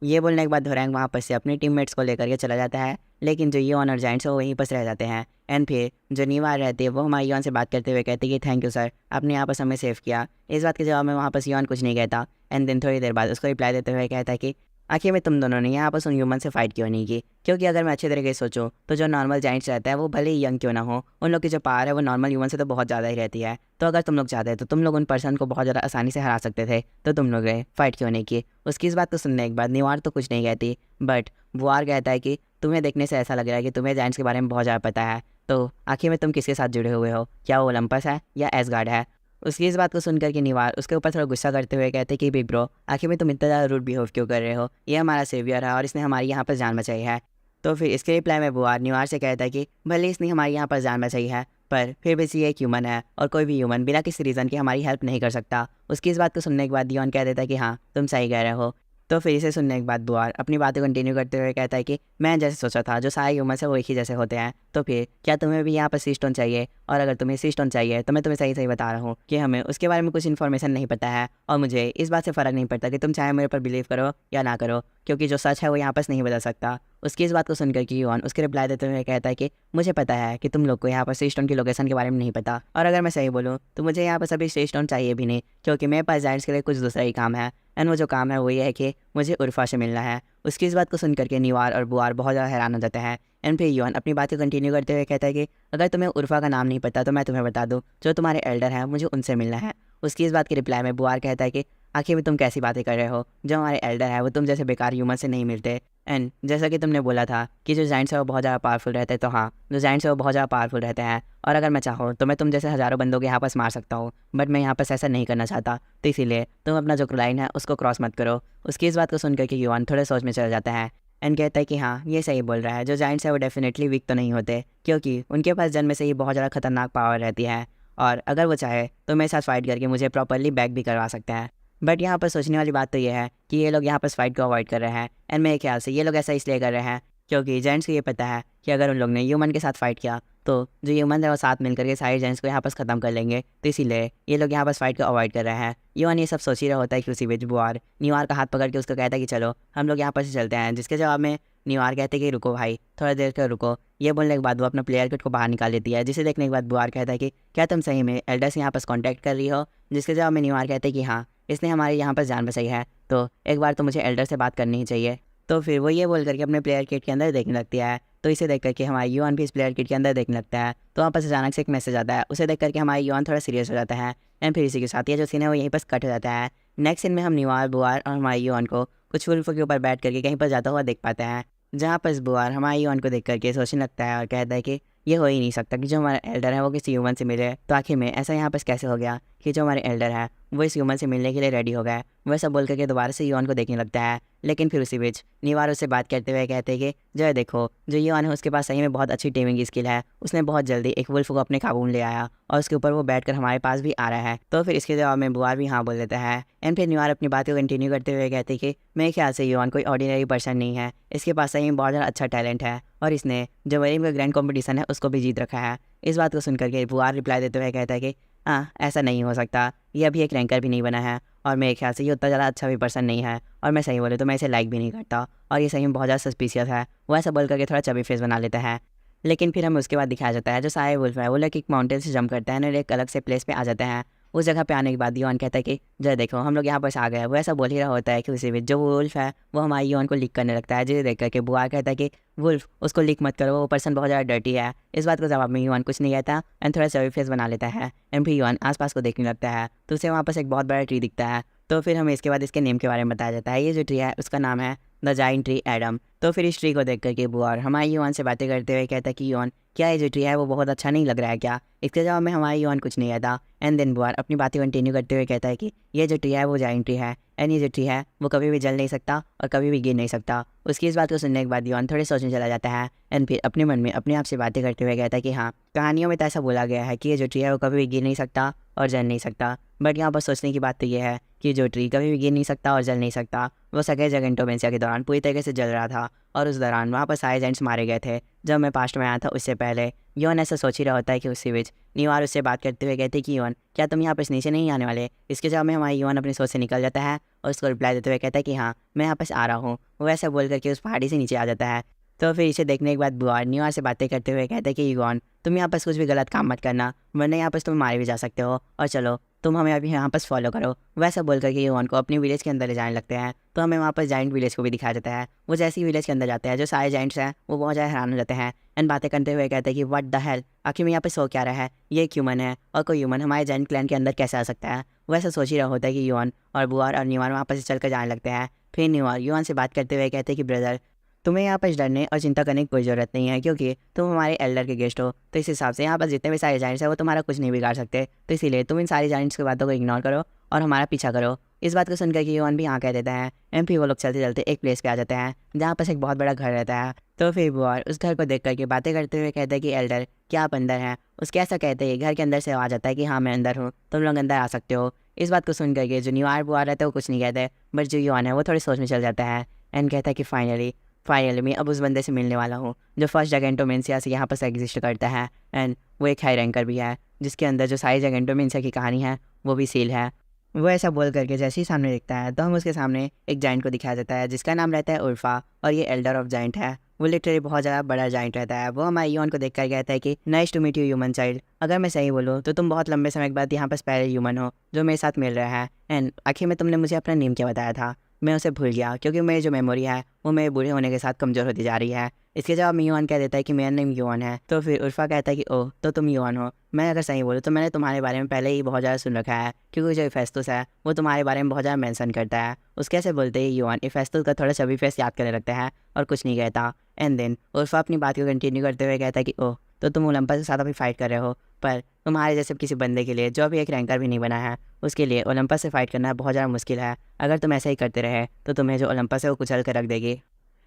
ये बोलने के बाद होरैंग वहाँ पर से अपने टीममेट्स को लेकर के चला जाता है, लेकिन जो योन और जाइंट्स है वो वहीं पर रह जाते हैं। एंड फिर जो नीवार रहती है वो हमारे योन से बात करते हुए कहती है कि थैंक यू सर, आपने यहाँ पर हमें सेव किया। इस बात के जवाब में वहाँ पर योन कुछ नहीं कहता। एंड देन थोड़ी देर बाद उसको रिप्लाई देते हुए कहता है कि आखिर में तुम दोनों ने यहाँ पर उन ह्यूमन से फाइट क्यों नहीं की, क्योंकि अगर मैं अच्छे तरीके से सोचूं तो जो नॉर्मल जाइंट्स रहता है वो भले ही यंग क्यों ना हो, उन लोग की जो पावर है वो नॉर्मल ह्यूमन से तो बहुत ज़्यादा ही रहती है। तो अगर तुम लोग चाहते तो तुम लोग उन पर्सन को बहुत ज़्यादा आसानी से हरा सकते थे, तो तुम लोग फाइट क्यों नहीं की। उसकी इस बात को सुनने के बाद नीवार तो कुछ नहीं कहती, बट बुआर कहता है कि तुम्हें देखने से ऐसा लग रहा है कि तुम्हें जाइंट्स के बारे में बहुत ज़्यादा पता है, तो आखिर में तुम किसके साथ जुड़े हुए हो, क्या वो ओलंपस है या एसगार्ड है। उसकी इस बात को सुनकर के नीवार उसके ऊपर थोड़ा गुस्सा करते हुए कहते कि बिग ब्रो आखिर में तुम इतना ज़्यादा रूड बिहेव क्यों कर रहे हो, ये हमारा सेवियर है और इसने हमारी यहाँ पर जान बचाई है। तो फिर इसके रिप्लाई में बुआर नीवार से कहता है कि भले इसने हमारी यहाँ पर जान बचाई है पर फिर भी ये एक ह्यूमन है और कोई भी ह्यूमन बिना किसी रीज़न के हमारी हेल्प नहीं कर सकता। उसकी इस बात को सुनने के बाद योन कह देता है कि हाँ तुम सही कह रहे हो। तो फिर इसे सुनने के बाद बुआर अपनी बातें कंटिन्यू करते हुए कहता है कि मैं जैसे सोचा था जो सारे ह्यूमंस है वो एक ही जैसे होते हैं, तो फिर क्या तुम्हें भी यहाँ पर सी स्टोन चाहिए, और अगर तुम्हें सी स्टोन चाहिए तो मैं तुम्हें सही सही बता रहा हूँ कि हमें उसके बारे में कुछ इन्फॉर्मेशन नहीं पता है और मुझे इस बात से फ़र्क नहीं पड़ता कि तुम चाहे मेरे पर बिलीव करो या ना करो, क्योंकि जो सच है वो यहाँ पर नहीं बदल सकता। उसकी इस बात को सुनकर कि योन उसके रिप्लाई देते हुए कहता है कि मुझे पता है कि तुम लोग को यहाँ पर सी स्टोन की लोकेशन के बारे में नहीं पता, और अगर मैं सही बोलूँ तो मुझे यहाँ पर सभी सी स्टोन चाहिए भी नहीं, क्योंकि मेरे पास जाइंट्स के लिए कुछ दूसरा ही काम है। एंड वो जो काम है वो ये है कि मुझे उर्फा से मिलना है। उसकी इस बात को सुन करके नीवार और बुआर बहुत ज़्यादा हैरान हो जाते हैं। एंड फिर योन अपनी बातें कंटिन्यू करते हुए कहता है कि अगर तुम्हें उर्फा का नाम नहीं पता तो मैं तुम्हें बता दूं, जो तुम्हारे एल्डर हैं मुझे उनसे मिलना है। उसकी इस बात के रिप्लाई में बुआर कहता है कि आखिर में तुम कैसी बातें कर रहे हो, जो हमारे एल्डर है वो तुम जैसे बेकार ह्यूमन से नहीं मिलते। एंड जैसा कि तुमने बोला था कि जो जाइंट्स है वो बहुत ज़्यादा पावरफुल रहते हैं, तो हाँ, जो जाइंट्स है वो बहुत ज़्यादा पावरफुल रहते हैं, और अगर मैं चाहूँ तो मैं तुम जैसे हज़ारों बंदों के यहाँ पास मार सकता हूँ, बट मैं यहाँ पास ऐसा नहीं करना चाहता, तो इसीलिए तुम अपना जो लाइन है उसको क्रॉस मत करो। उसकी इस बात को सुनकर के युवान थोड़े सोच में चला जाता है एंड कहता है कि हाँ, ये सही बोल रहा है, जो जाइंट्स है वो डेफिनेटली वीक तो नहीं होते, क्योंकि उनके पास जन्म से ही बहुत ज़्यादा खतरनाक पावर रहती है, और अगर वो चाहे तो मेरे साथ फाइट करके मुझे प्रॉपरली बैक भी करवा सकता है। बट यहाँ पर सोचने वाली बात तो ये है कि ये लोग यहाँ पर फाइट को अवॉइड कर रहे हैं, एंड मेरे ख्याल से ये लोग ऐसा इसलिए कर रहे हैं क्योंकि जेंट्स को ये पता है कि अगर उन लोग ने ह्यूमन के साथ फाइट किया तो जो ह्यूमन है वो साथ मिलकर के सारे जेंट्स को यहाँ पर ख़त्म कर लेंगे, तो इसीलिए ये लोग यहाँ पर फाइट को अवॉइड कर रहे हैं। ह्यूमन ये सब सोच ही रहा होता है कि उसी बीच बुआर न्यूआर का हाथ पकड़ के उसको कहता है कि चलो हम लोग यहाँ पर से चलते हैं, जिसके जवाब में न्यूआर कहते हैं कि रुको भाई, थोड़ा देर कर रुको। ये बोलने के बाद वो अपना प्लेयर किट को बाहर निकाल लेती है, जिसे देखने के बाद बुआर कहता है कि क्या तुम सही में एल्डर से यहाँ पर कॉन्टैक्ट कर रही हो, जिसके जवाब में न्यूआर कहते हैं कि हाँ, इसने हमारे यहाँ पर जान बचाई है, तो एक बार तो मुझे एल्डर से बात करनी ही चाहिए। तो फिर वो ये बोल करके अपने प्लेयर किट के अंदर देखने लगती है, तो इसे देख करके हमारा युवान भी इस प्लेयर किट के अंदर देखने लगता है। तो वहाँ पर अचानक से एक मैसेज आता है, उसे देख करके हमारा युवान थोड़ा सीरियस हो जाता है, एंड फिर इसी के साथ ये जो सीन है वो यहीं पर कट हो जाता है। नेक्स्ट सीन में हम न्यूआर, बुआर और हमारे युवान को कुछ वुल्फ के ऊपर बैठ करके कहीं पर जाता हुआ देख पाते हैं, जहाँ पर बुआर हमारे युवान को देख करके सोचने लगता है और कहता है कि ये हो ही नहीं सकता कि जो हमारा एल्डर है वो किसी ह्यूमन से मिले, तो आखिर में ऐसा यहाँ पर कैसे हो गया कि जो हमारे एल्डर है वो इस ह्यूमन से मिलने के लिए रेडी हो गए। वह सब बोल करके दोबारा से युवान को देखने लगता है, लेकिन फिर उसी बीच न्यूआर उससे बात करते हुए कहते हैं कि जो है देखो, जो युवान है उसके पास सही में बहुत अच्छी टेमिंग स्किल है, उसने बहुत जल्दी एक वुल्फ को अपने काबू में ले आया और उसके ऊपर वो बैठकर हमारे पास भी आ रहा है। तो फिर इसके जवाब में बुआर भी हाँ बोल देता है, एंड फिर न्यूआर अपनी बात को कंटिन्यू करते हुए कहते हैं कि मेरे ख्याल से युवान कोई ऑर्डिनरी पर्सन नहीं है, इसके पास सही में बहुत ज़्यादा अच्छा टैलेंट है, और इसने जो वेरिंग का ग्रैंड कॉम्पिटिशन है उसको भी जीत रखा है। इस बात को सुनकर के बुआर रिप्लाई देते हुए कहता है कि हाँ, ऐसा नहीं हो सकता, ये अभी एक रैंकर भी नहीं बना है, और मेरे ख्याल से ये उतना ज़्यादा अच्छा भी पर्सन नहीं है, और मैं सही बोले तो मैं इसे लाइक भी नहीं करता, और ये सही में बहुत ज़्यादा सस्पिशियस है। वो ऐसा बोल करके थोड़ा चबी फेस बना लेता है। लेकिन फिर हमें उसके बाद दिखाया जाता है जो सारे वुल्फ है वो लोग एक माउंटेन से जंप करते हैं और एक अलग से प्लेस पे आ जाते हैं। उस जगह पे आने के बाद योन कहता है कि जो देखो हम लोग यहाँ पर आ गए। वो ऐसा बोल ही रहा होता है कि उसी में जो वुल्फ है वो हमारी योन को लीक करने लगता है, जिसे देख करके बुआ कहता है कि वुल्फ उसको लीक मत करो, वो पर्सन बहुत ज़्यादा डर्टी है। इस बात को जवाब में योन कुछ नहीं कहता एंड थोड़ा सर्वी फेस बना लेता है, एंड फिर योन आसपास को देखने लगता है तो उसे वहाँ पर एक बहुत बड़ा ट्री दिखता है। तो फिर हमें इसके बाद इसके नेम के बारे में बताया जाता है। ये जो ट्री है उसका नाम है द जाइंट ट्री एडम। तो फिर इस ट्री को देख करके बुआ हमारे युवान से बातें करते हुए कहता है कि योन क्या ये जो ट्री है वो बहुत अच्छा नहीं लग रहा है क्या? इसके जवाब में हमारे युवान कुछ नहीं कहता, एंड देन बुआर अपनी बातें कंटिन्यू करते हुए कहता है कि ये जो ट्री है वो जाइंट ट्री है, एंड ये जो ट्री है वो कभी भी जल नहीं सकता और कभी भी गिर नहीं सकता। उसकी इस बात को सुनने के बाद युवान थोड़े सोचने चला जाता है, एंड फिर अपने मन में अपने आप से बातें करते हुए कहता है कि हाँ, कहानियों में तो ऐसा बोला गया है कि ये जो ट्री है वो कभी भी गिर नहीं सकता और जल नहीं सकता, बट यहाँ पर सोचने की बात तो ये है कि जो ट्री कभी भी गिर नहीं सकता और जल नहीं सकता वो सके जगेंटोमेंसिया के दौरान पूरी तरीके से जल रहा था, और उस दौरान वहाँ पर सारे एजेंट्स मारे गए थे। जब मैं पास्ट में आया था उससे पहले योन ऐसा सोच ही रहा होता है कि उसी बीच न्यूआर उससे बात करते हुए कहते कि योन क्या तुम यहाँ पर नीचे नहीं आने वाले? इसके जवाब में हमारी योन अपनी सोच से निकल जाता है और उसको रिप्लाई देते हुए कहता है कि हाँ, मैं यहाँ पर आ रहा हूँ। वो ऐसा बोल करके उस पहाड़ी से नीचे आ जाता है। तो फिर इसे देखने के बाद बुआर न्यूआर से बातें करते हुए कहते हैं कि योन तुम यहाँ पर कुछ भी गलत काम मत करना, वरना यहाँ पर तुम मारे भी जा सकते हो, और चलो तुम हमें अभी यहाँ पर फॉलो करो। वैसा बोल करके योन को अपनी विलेज के अंदर ले जाने लगते हैं। तो हमें वहाँ पर जाइंट विलेज को भी दिखाया जाता है। वो जैसे ही विलेज के अंदर जाते हैं जो सारे जाइंट्स हैं वो बहुत ज़्यादा हैरान हो जाते हैं, एंड बातें करते हुए कहते हैं कि व्हाट द हेल, आखिर में यहाँ पर सो क्या रहा है, ये एक ह्यूमन है और कोई ह्यूमन हमारे जाइंट क्लैन के अंदर कैसे आ सकता है? वैसा सोच ही रहा होता है कि योन और बुआर और न्यूआर वहाँ पर से चल कर जाने लगते हैं। फिर न्यूआर योन से बात करते हुए कहते हैं कि ब्रदर तुम्हें यहाँ पर डरने और चिंता करने की कोई ज़रूरत नहीं है, क्योंकि तुम हमारे एल्डर के गेस्ट हो, तो इस हिसाब से यहाँ पर जितने भी सारे जाइंट्स हैं वो तुम्हारा कुछ नहीं बिगाड़ सकते, तो इसीलिए तुम इन सारी जाइंट्स की बातों को इग्नोर करो और हमारा पीछा करो। इस बात को सुनकर कि योन भी हाँ कह देता है, एंड फिर वो लोग चलते चलते एक प्लेस पे आ जाते हैं जहाँ पर एक बहुत बड़ा घर रहता है। तो फिर बुआर उस घर को देख करके बातें करते हुए कहते हैं कि एल्डर क्या आप अंदर हैं? उसके ऐसा कहते हैं घर के अंदर से आ जाता है कि हाँ मैं अंदर हूँ, तुम लोग अंदर आ सकते हो। इस बात को सुन करके जो न्यूआर बुआर रहता है वो कुछ नहीं कहते, बट जो योन है वो थोड़ी सोच में चल जाता है एंड कहता है कि फाइनली मैं अब उस बंदे से मिलने वाला हूँ जो फर्स्ट जगेंटोमेंसिया से यहाँ पर एग्जिस्ट करता है, एंड वो एक हाई रैंकर भी है जिसके अंदर जो सारी जगेंटोमेंसिया की कहानी है वो भी सील है। वो ऐसा बोल करके जैसे ही सामने दिखता है तो हम उसके सामने एक जाइंट को दिखाया जाता है जिसका नाम रहता है उल्फा, और ये एल्डर ऑफ जाइंट है। वो लिटरली बहुत ज़्यादा बड़ा जाइंट रहता है। वो हमारे योन को देख कर कहता है कि nice to meet you human child, अगर मैं सही बोलूँ तो तुम बहुत लंबे समय के बाद यहाँ पर पहले ह्यूमन हो जो मेरे साथ मिल रहा है, एंड आखिर में तुमने मुझे अपना नेम क्या बताया था? मैं उसे भूल गया क्योंकि मेरी जो मेमोरी है वो मेरे बूढ़े होने के साथ कमज़ोर होती जा रही है। इसके जवाब मियोन कह देता है कि मेरा नेम योन है। तो फिर उर्फा कहता है कि ओह तो तुम योन हो। मैं अगर सही बोलूँ तो मैंने तुम्हारे बारे में पहले ही बहुत ज़्यादा सुन रखा है क्योंकि जो इफेस्टस है वो तुम्हारे बारे में बहुत ज़्यादा मेंशन करता है। उसके ऐसे बोलते ही योन इफेस्टस का थोड़ा चबी फेस याद करने लगता है और कुछ नहीं कहता। एंड देन उर्फा अपनी बात को कंटिन्यू करते हुए कहता है कि ओह तो तुम ओलंपस के साथ अभी फाइट कर रहे हो, पर तुम्हारे जैसे किसी बंदे के लिए जो अभी एक रैंकर भी नहीं बना है उसके लिए ओलंपस से फाइट करना बहुत ज़्यादा मुश्किल है। अगर तुम ऐसे ही करते रहे तो तुम्हें जो ओलंपस है वो कुचल कर रख देगी।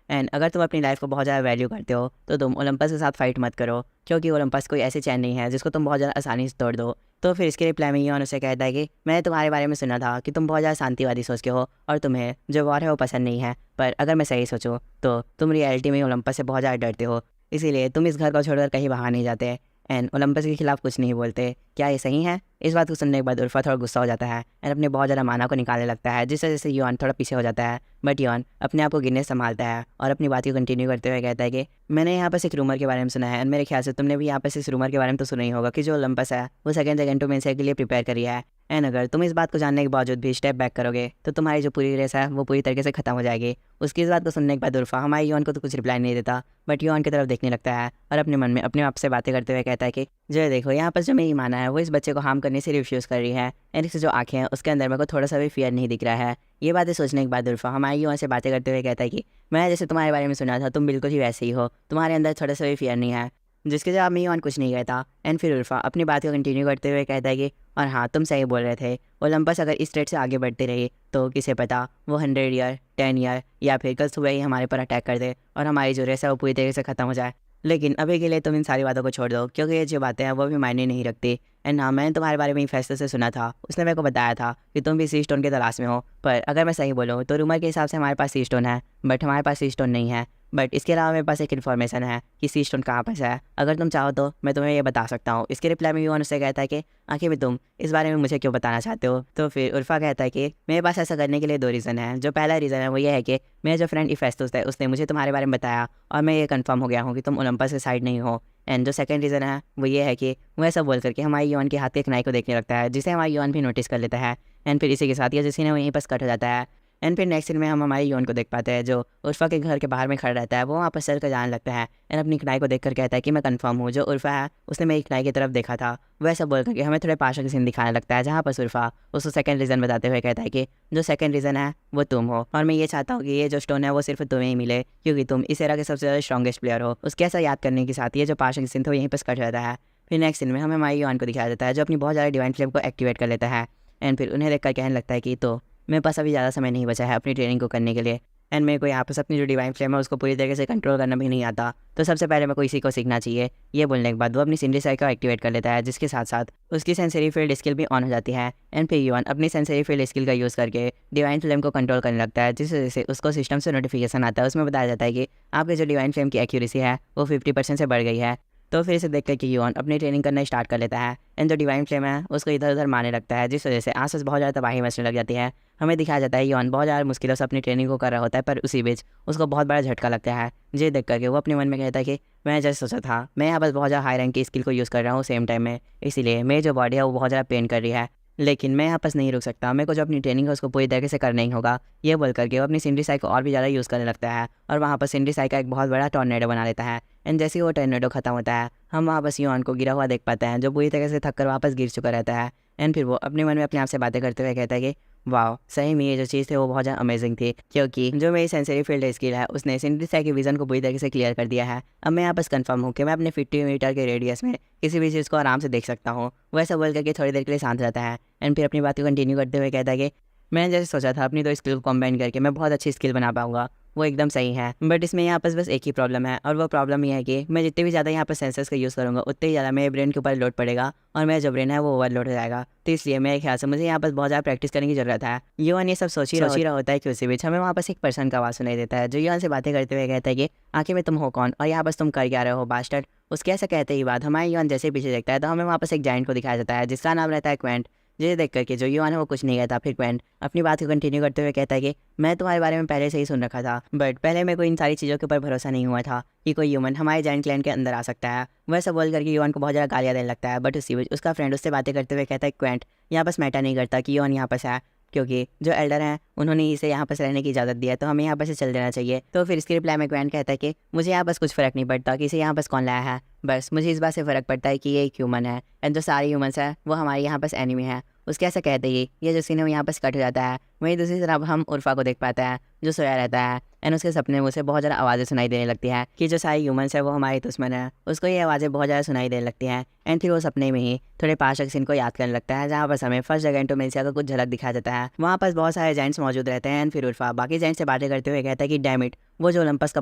एंड अगर तुम अपनी लाइफ को बहुत ज़्यादा वैल्यू करते हो तो तुम ओलंपस के साथ फाइट मत करो क्योंकि ओलंपस कोई ऐसी चैन नहीं है जिसको तुम बहुत ज़्यादा आसानी से तोड़ दो। तो फिर इसके रिप्लाई में योन उसे कहता है कि मैंने तुम्हारे बारे में सुना था कि तुम बहुत ज़्यादा शांतिवादी सोच के हो और तुम्हें जो वॉर है वो पसंद नहीं है, पर अगर मैं सही सोचूं तो तुम रियलिटी में ओलंपस से बहुत ज़्यादा डरते हो, इसीलिए तुम इस घर को छोड़कर कहीं बाहर नहीं जाते एंड ओलंपस के खिलाफ कुछ नहीं बोलते। क्या ये सही है? इस बात को सुनने के बाद उर्फा थोड़ा गुस्सा हो जाता है एंड अपने बहुत ज़्यादा माना को निकालने लगता है, जिस वजह से योन थोड़ा पीछे हो जाता है। बट योन अपने आप को गिरने संभालता है और अपनी बात को कंटिन्यू करते हुए कहता है कि मैंने यहाँ पर एक रूमर के बारे में सुना है एंड मेरे ख्याल से तुमने भी यहाँ पर इस रूमर के बारे में तो सुना ही होगा कि जो ओलंपस है वो सेकंड सेकंड टू के लिए प्रिपेयर करी है। एंड अगर तुम इस बात को जानने के बावजूद भी स्टेप बैक करोगे तो तुम्हारी जो पूरी रेस है वो पूरी तरीके से खत्म हो जाएगी। उसकी इस बात को सुनने के बाद उर्फा हमारे योन को तो कुछ रिप्लाई नहीं देता, बट योन की तरफ देखने लगता है और अपने मन में अपने आप से बातें करते हुए कहता है कि जो देखो यहाँ पर जो मेरी माना है वो इस बच्चे को हार्म करने से रिफ्यूज़ कर रही है एंड इसकी जो आंखें हैं उसके अंदर मेरे को थोड़ा सा भी फियर नहीं दिख रहा है। ये बातें सोचने के बाद उर्फा हमारी योन से बातें करते हुए कहता है कि मैं जैसे तुम्हारे बारे में सुना था तुम बिल्कुल ही वैसे ही हो, तुम्हारे अंदर थोड़ा सा भी फियर नहीं है। जिसके जवाब में योन कुछ नहीं कहता एंड फिर उर्फा अपनी बात को कंटिन्यू करते हुए कहता है कि और हाँ तुम सही बोल रहे थे, ओलंपस अगर इस रेट से आगे बढ़ती रही तो किसे पता वो 100 ईयर 10 ईयर या फिर कल सुबह ही हमारे पर अटैक कर दे और हमारी जो रेस है वो पूरी तरीके से ख़त्म हो जाए। लेकिन अभी के लिए तुम इन सारी बातों को छोड़ दो क्योंकि ये जो बातें हैं वो भी मायने नहीं रखती। एंड हाँ मैंने तुम्हारे बारे में ही फैसले से सुना था, उसने मेरे को बताया था कि तुम भी सी स्टोन की तलाश में हो, पर अगर मैं सही बोलूँ तो रूमर के हिसाब से हमारे पास सी स्टोन है बट हमारे पास सी स्टोन नहीं है। बट इसके अलावा मेरे पास एक इन्फॉर्मेशन है कि सी स्टोन कहाँ पर है, अगर तुम चाहो तो मैं तुम्हें ये बता सकता हूँ। इसके रिप्लाई में योन उससे कहता है कि आखिर में तुम इस बारे में मुझे क्यों बताना चाहते हो। तो फिर उर्फा कहता है कि मेरे पास ऐसा करने के लिए 2 रीज़न है। जो पहला रीज़न है वो ये है कि मेरा जो फ्रेंड इफेस्टस है उसने मुझे तुम्हारे बारे में बताया और मैं ये कंफर्म हो गया हूँ कि तुम ओलंपस के साइड नहीं हो। एंड जो सेकंड रीज़न है वो ये है कि वो ऐसा बोल करके हमारी योन के हाथ के कनाई को देखने लगता है, जिसे हमारी योन भी नोटिस कर लेता है एंड फिर इसी के साथ या जिसकी ने वहीं पर कट हो जाता है। एंड फिर नेक्स्ट सीन में हम हमारी योन को देख पाते हैं जो उर्फा के घर के बाहर में खड़ा रहता है। वो वहाँ पर सर का जाने लगता है एंड अपनी कनाई को देखकर कहता है कि मैं कंफर्म हूँ जो उर्फा है उसने मेरी कनाई की तरफ देखा था। वैसा बोल करके हमें थोड़े पाशा के सीन दिखाने लगता है जहाँ पर उर्फा उसको सेकंड रीज़न बताते हुए कहता है कि जो सेकंड रीज़न है वो तुम हो और मैं ये चाहता हूँ कि ये जो स्टोन है वो सिर्फ तुम्हें ही मिले क्योंकि तुम इस एरा के सबसे ज़्यादा स्ट्रॉन्गेस्ट प्लेयर हो। उसके ऐसा याद करने के साथ ये जो पाशा के सीन था यहीं पर कट जाता है। फिर नेक्स्ट सीन में हमें हमारी योन को दिखाया जाता है जो अपनी बहुत ज़्यादा डिवाइन फ्लेम को एक्टिवेट कर लेता है एंड फिर उन्हें देखकर कहने लगता है कि तो मेरे पास अभी ज़्यादा समय नहीं बचा है अपनी ट्रेनिंग को करने के लिए एंड मेरे को यहाँ पर अपनी जो डिवाइन फ्लेम है उसको पूरी तरीके से कंट्रोल करना भी नहीं आता, तो सबसे पहले मेरे को इसी को सीखना चाहिए। ये बोलने के बाद वो अपनी सिंडी साइकिल को एक्टिवेट कर लेता है जिसके साथ साथ उसकी सेंसरी फील्ड स्किल भी ऑन हो जाती है एंड फिर योन अपनी सेंसरी फील्ड स्किल का यूज़ करके डिवाइन फ्लेम को कंट्रोल करने लगता है, जिस वजह से उसको सिस्टम से नोटिफिकेशन आता है। उसमें बताया जाता है कि आपके जो डिवाइन फ्लेम की एक्यूरेसी है वो 50% से बढ़ गई है। तो फिर इसे देख कर कि योन अपनी ट्रेनिंग करना स्टार्ट कर लेता है एंड जो डिवाइन फ्लेम है उसको इधर उधर मारने लगता है, जिस वजह से आसपास बहुत ज़्यादा तबाही मचने लग जाती है। हमें दिखाया जाता है योन बहुत ज़्यादा मुश्किलों से अपनी ट्रेनिंग को कर रहा होता है, पर उसी बीच उसको बहुत बड़ा झटका लगता है। ये देख करके वो अपने मन में कहता है कि मैं जैसे सोचा था मैं यहाँ बस बहुत ज़्यादा हाई रैंक की स्किल को यूज़ कर रहा हूँ सेम टाइम में, इसीलिए मेरी जो बॉडी है वो बहुत ज़्यादा पेन कर रही है, लेकिन मैं यहाँ पास नहीं रुक सकता, मेरे को जो अपनी ट्रेनिंग है उसको पूरी तरीके से करना ही होगा। ये बोल करके वो अपनी सिंडी साई को और भी ज़्यादा यूज़ करने लगता है और वहाँ पर सिंडी साई का एक बहुत बड़ा टॉर्नेडो बना लेता है एंड जैसे ही वो टॉर्नेडो खत्म होता है हम वापस योन को गिरा हुआ देख पाते हैं जो पूरी तरह से थक कर वापस गिर चुका रहता है एंड फिर वो अपने मन में अपने आप से बातें करते हुए कहता है कि वाह सही में ये जो चीज़ थी वो बहुत ज़्यादा अमेजिंग थी, क्योंकि जो मेरी सेंसरी फील्ड स्किल है उसने सिंडी साई के विजन को पूरी तरीके से क्लियर कर दिया है। अब मैं यहाँ बस कंफर्म हूँ कि मैं अपने 50 मीटर के रेडियस में किसी भी चीज़ को आराम से देख सकता हूँ। वैसा बोल करके थोड़ी देर के लिए शांत रहता है एंड फिर अपनी बात को कंटिन्यू करते हुए कहता है कि मैंने जैसे सोचा था अपनी 2 स्किल को कॉम्बाइन करके मैं बहुत अच्छी स्किल बना पाऊंगा, वो एकदम सही है। बट इसमें यहाँ पर बस एक ही प्रॉब्लम है और वो प्रॉब्लम ये है कि मैं जितने भी ज़्यादा यहाँ पर सेंसर्स का यूज़ करूँगा उतने ही ज़्यादा मेरे ब्रेन के ऊपर लोड पड़ेगा और मेरा जो ब्रेन है वो ओवरलोड हो जाएगा। तो इसलिए मेरे ख्याल से मुझे यहाँ पर बहुत ज़्यादा प्रैक्टिस करने की ज़रूरत है। योन ये सब सोच ही रहा होता है कि उसी बीच हमें वहाँ पर एक पर्सन का आवाज़ सुनाई देता है जो योन से बातें करते हुए कहता है कि आखिर में तुम हो कौन और यहाँ बस तुम कर क्या रहे हो बास्टर्ड। उसके ऐसा कहते ही बाद हमारे योन जैसे पीछे देखता है तो हमें वहाँ पर एक जाइंट को दिखाया जाता है जिसका नाम रहता है क्वेंट। जिसे देख करके जो योन है वो कुछ नहीं कहता। फिर क्वेंट अपनी बात को कंटिन्यू करते हुए कहता है कि मैं तुम्हारे बारे में पहले से ही सुन रखा था, बट पहले मेरे को इन सारी चीज़ों के ऊपर भरोसा नहीं हुआ था कि कोई ह्यूमन हमारे जाइंट क्लैन के अंदर आ सकता है। वैसा बोल करके योन को बहुत ज़्यादा गालियाँ देने लगता है, बट उसी बीच उसका फ्रेंड उससे बातें करते हुए कहता है क्वेंट यहाँ बस मैटर नहीं करता कि योन यहाँ पर है, क्योंकि जो एल्डर हैं उन्होंने इसे यहाँ पर रहने की इजाज़त दी है, तो हमें यहाँ पर से चल देना चाहिए। तो फिर इसके रिप्लाई में ग्वेंट कहता है कि मुझे यहाँ बस कुछ फ़र्क नहीं पड़ता कि इसे यहाँ बस कौन लाया है, बस मुझे इस बात से फ़र्क पड़ता है कि ये एक ह्यूमन है एंड जो सारे ह्यूमंस हैं वो हमारे यहाँ बस एनिमी है। उसके ऐसा कहते ही ये जो सीन है वो यहाँ बस कट हो जाता है। वहीं दूसरी तरफ हम उर्फा को देख पाते हैं जो सोया रहता है एंड उसके सपने में उसे बहुत ज़्यादा आवाज़ें सुनाई देने लगती हैं कि जो सारे ह्यूमंस है वो हमारे दुश्मन है। उसको ये आवाज़ें बहुत ज़्यादा सुनाई देने लगती हैं एंड फिर वो सपने में ही थोड़े पास सीन को याद करने लगता है जहाँ पर हमें फर्स्ट जगह तो मेल्सिया का कुछ झलक दिखाया जाता है। वहाँ पर बहुत सारे जेंट्स मौजूद रहते हैं एंड फिर उर्फा बाकी जेंट्स से बातें करते हुए कहता है कि डैम इट, वो जो ओलंपस का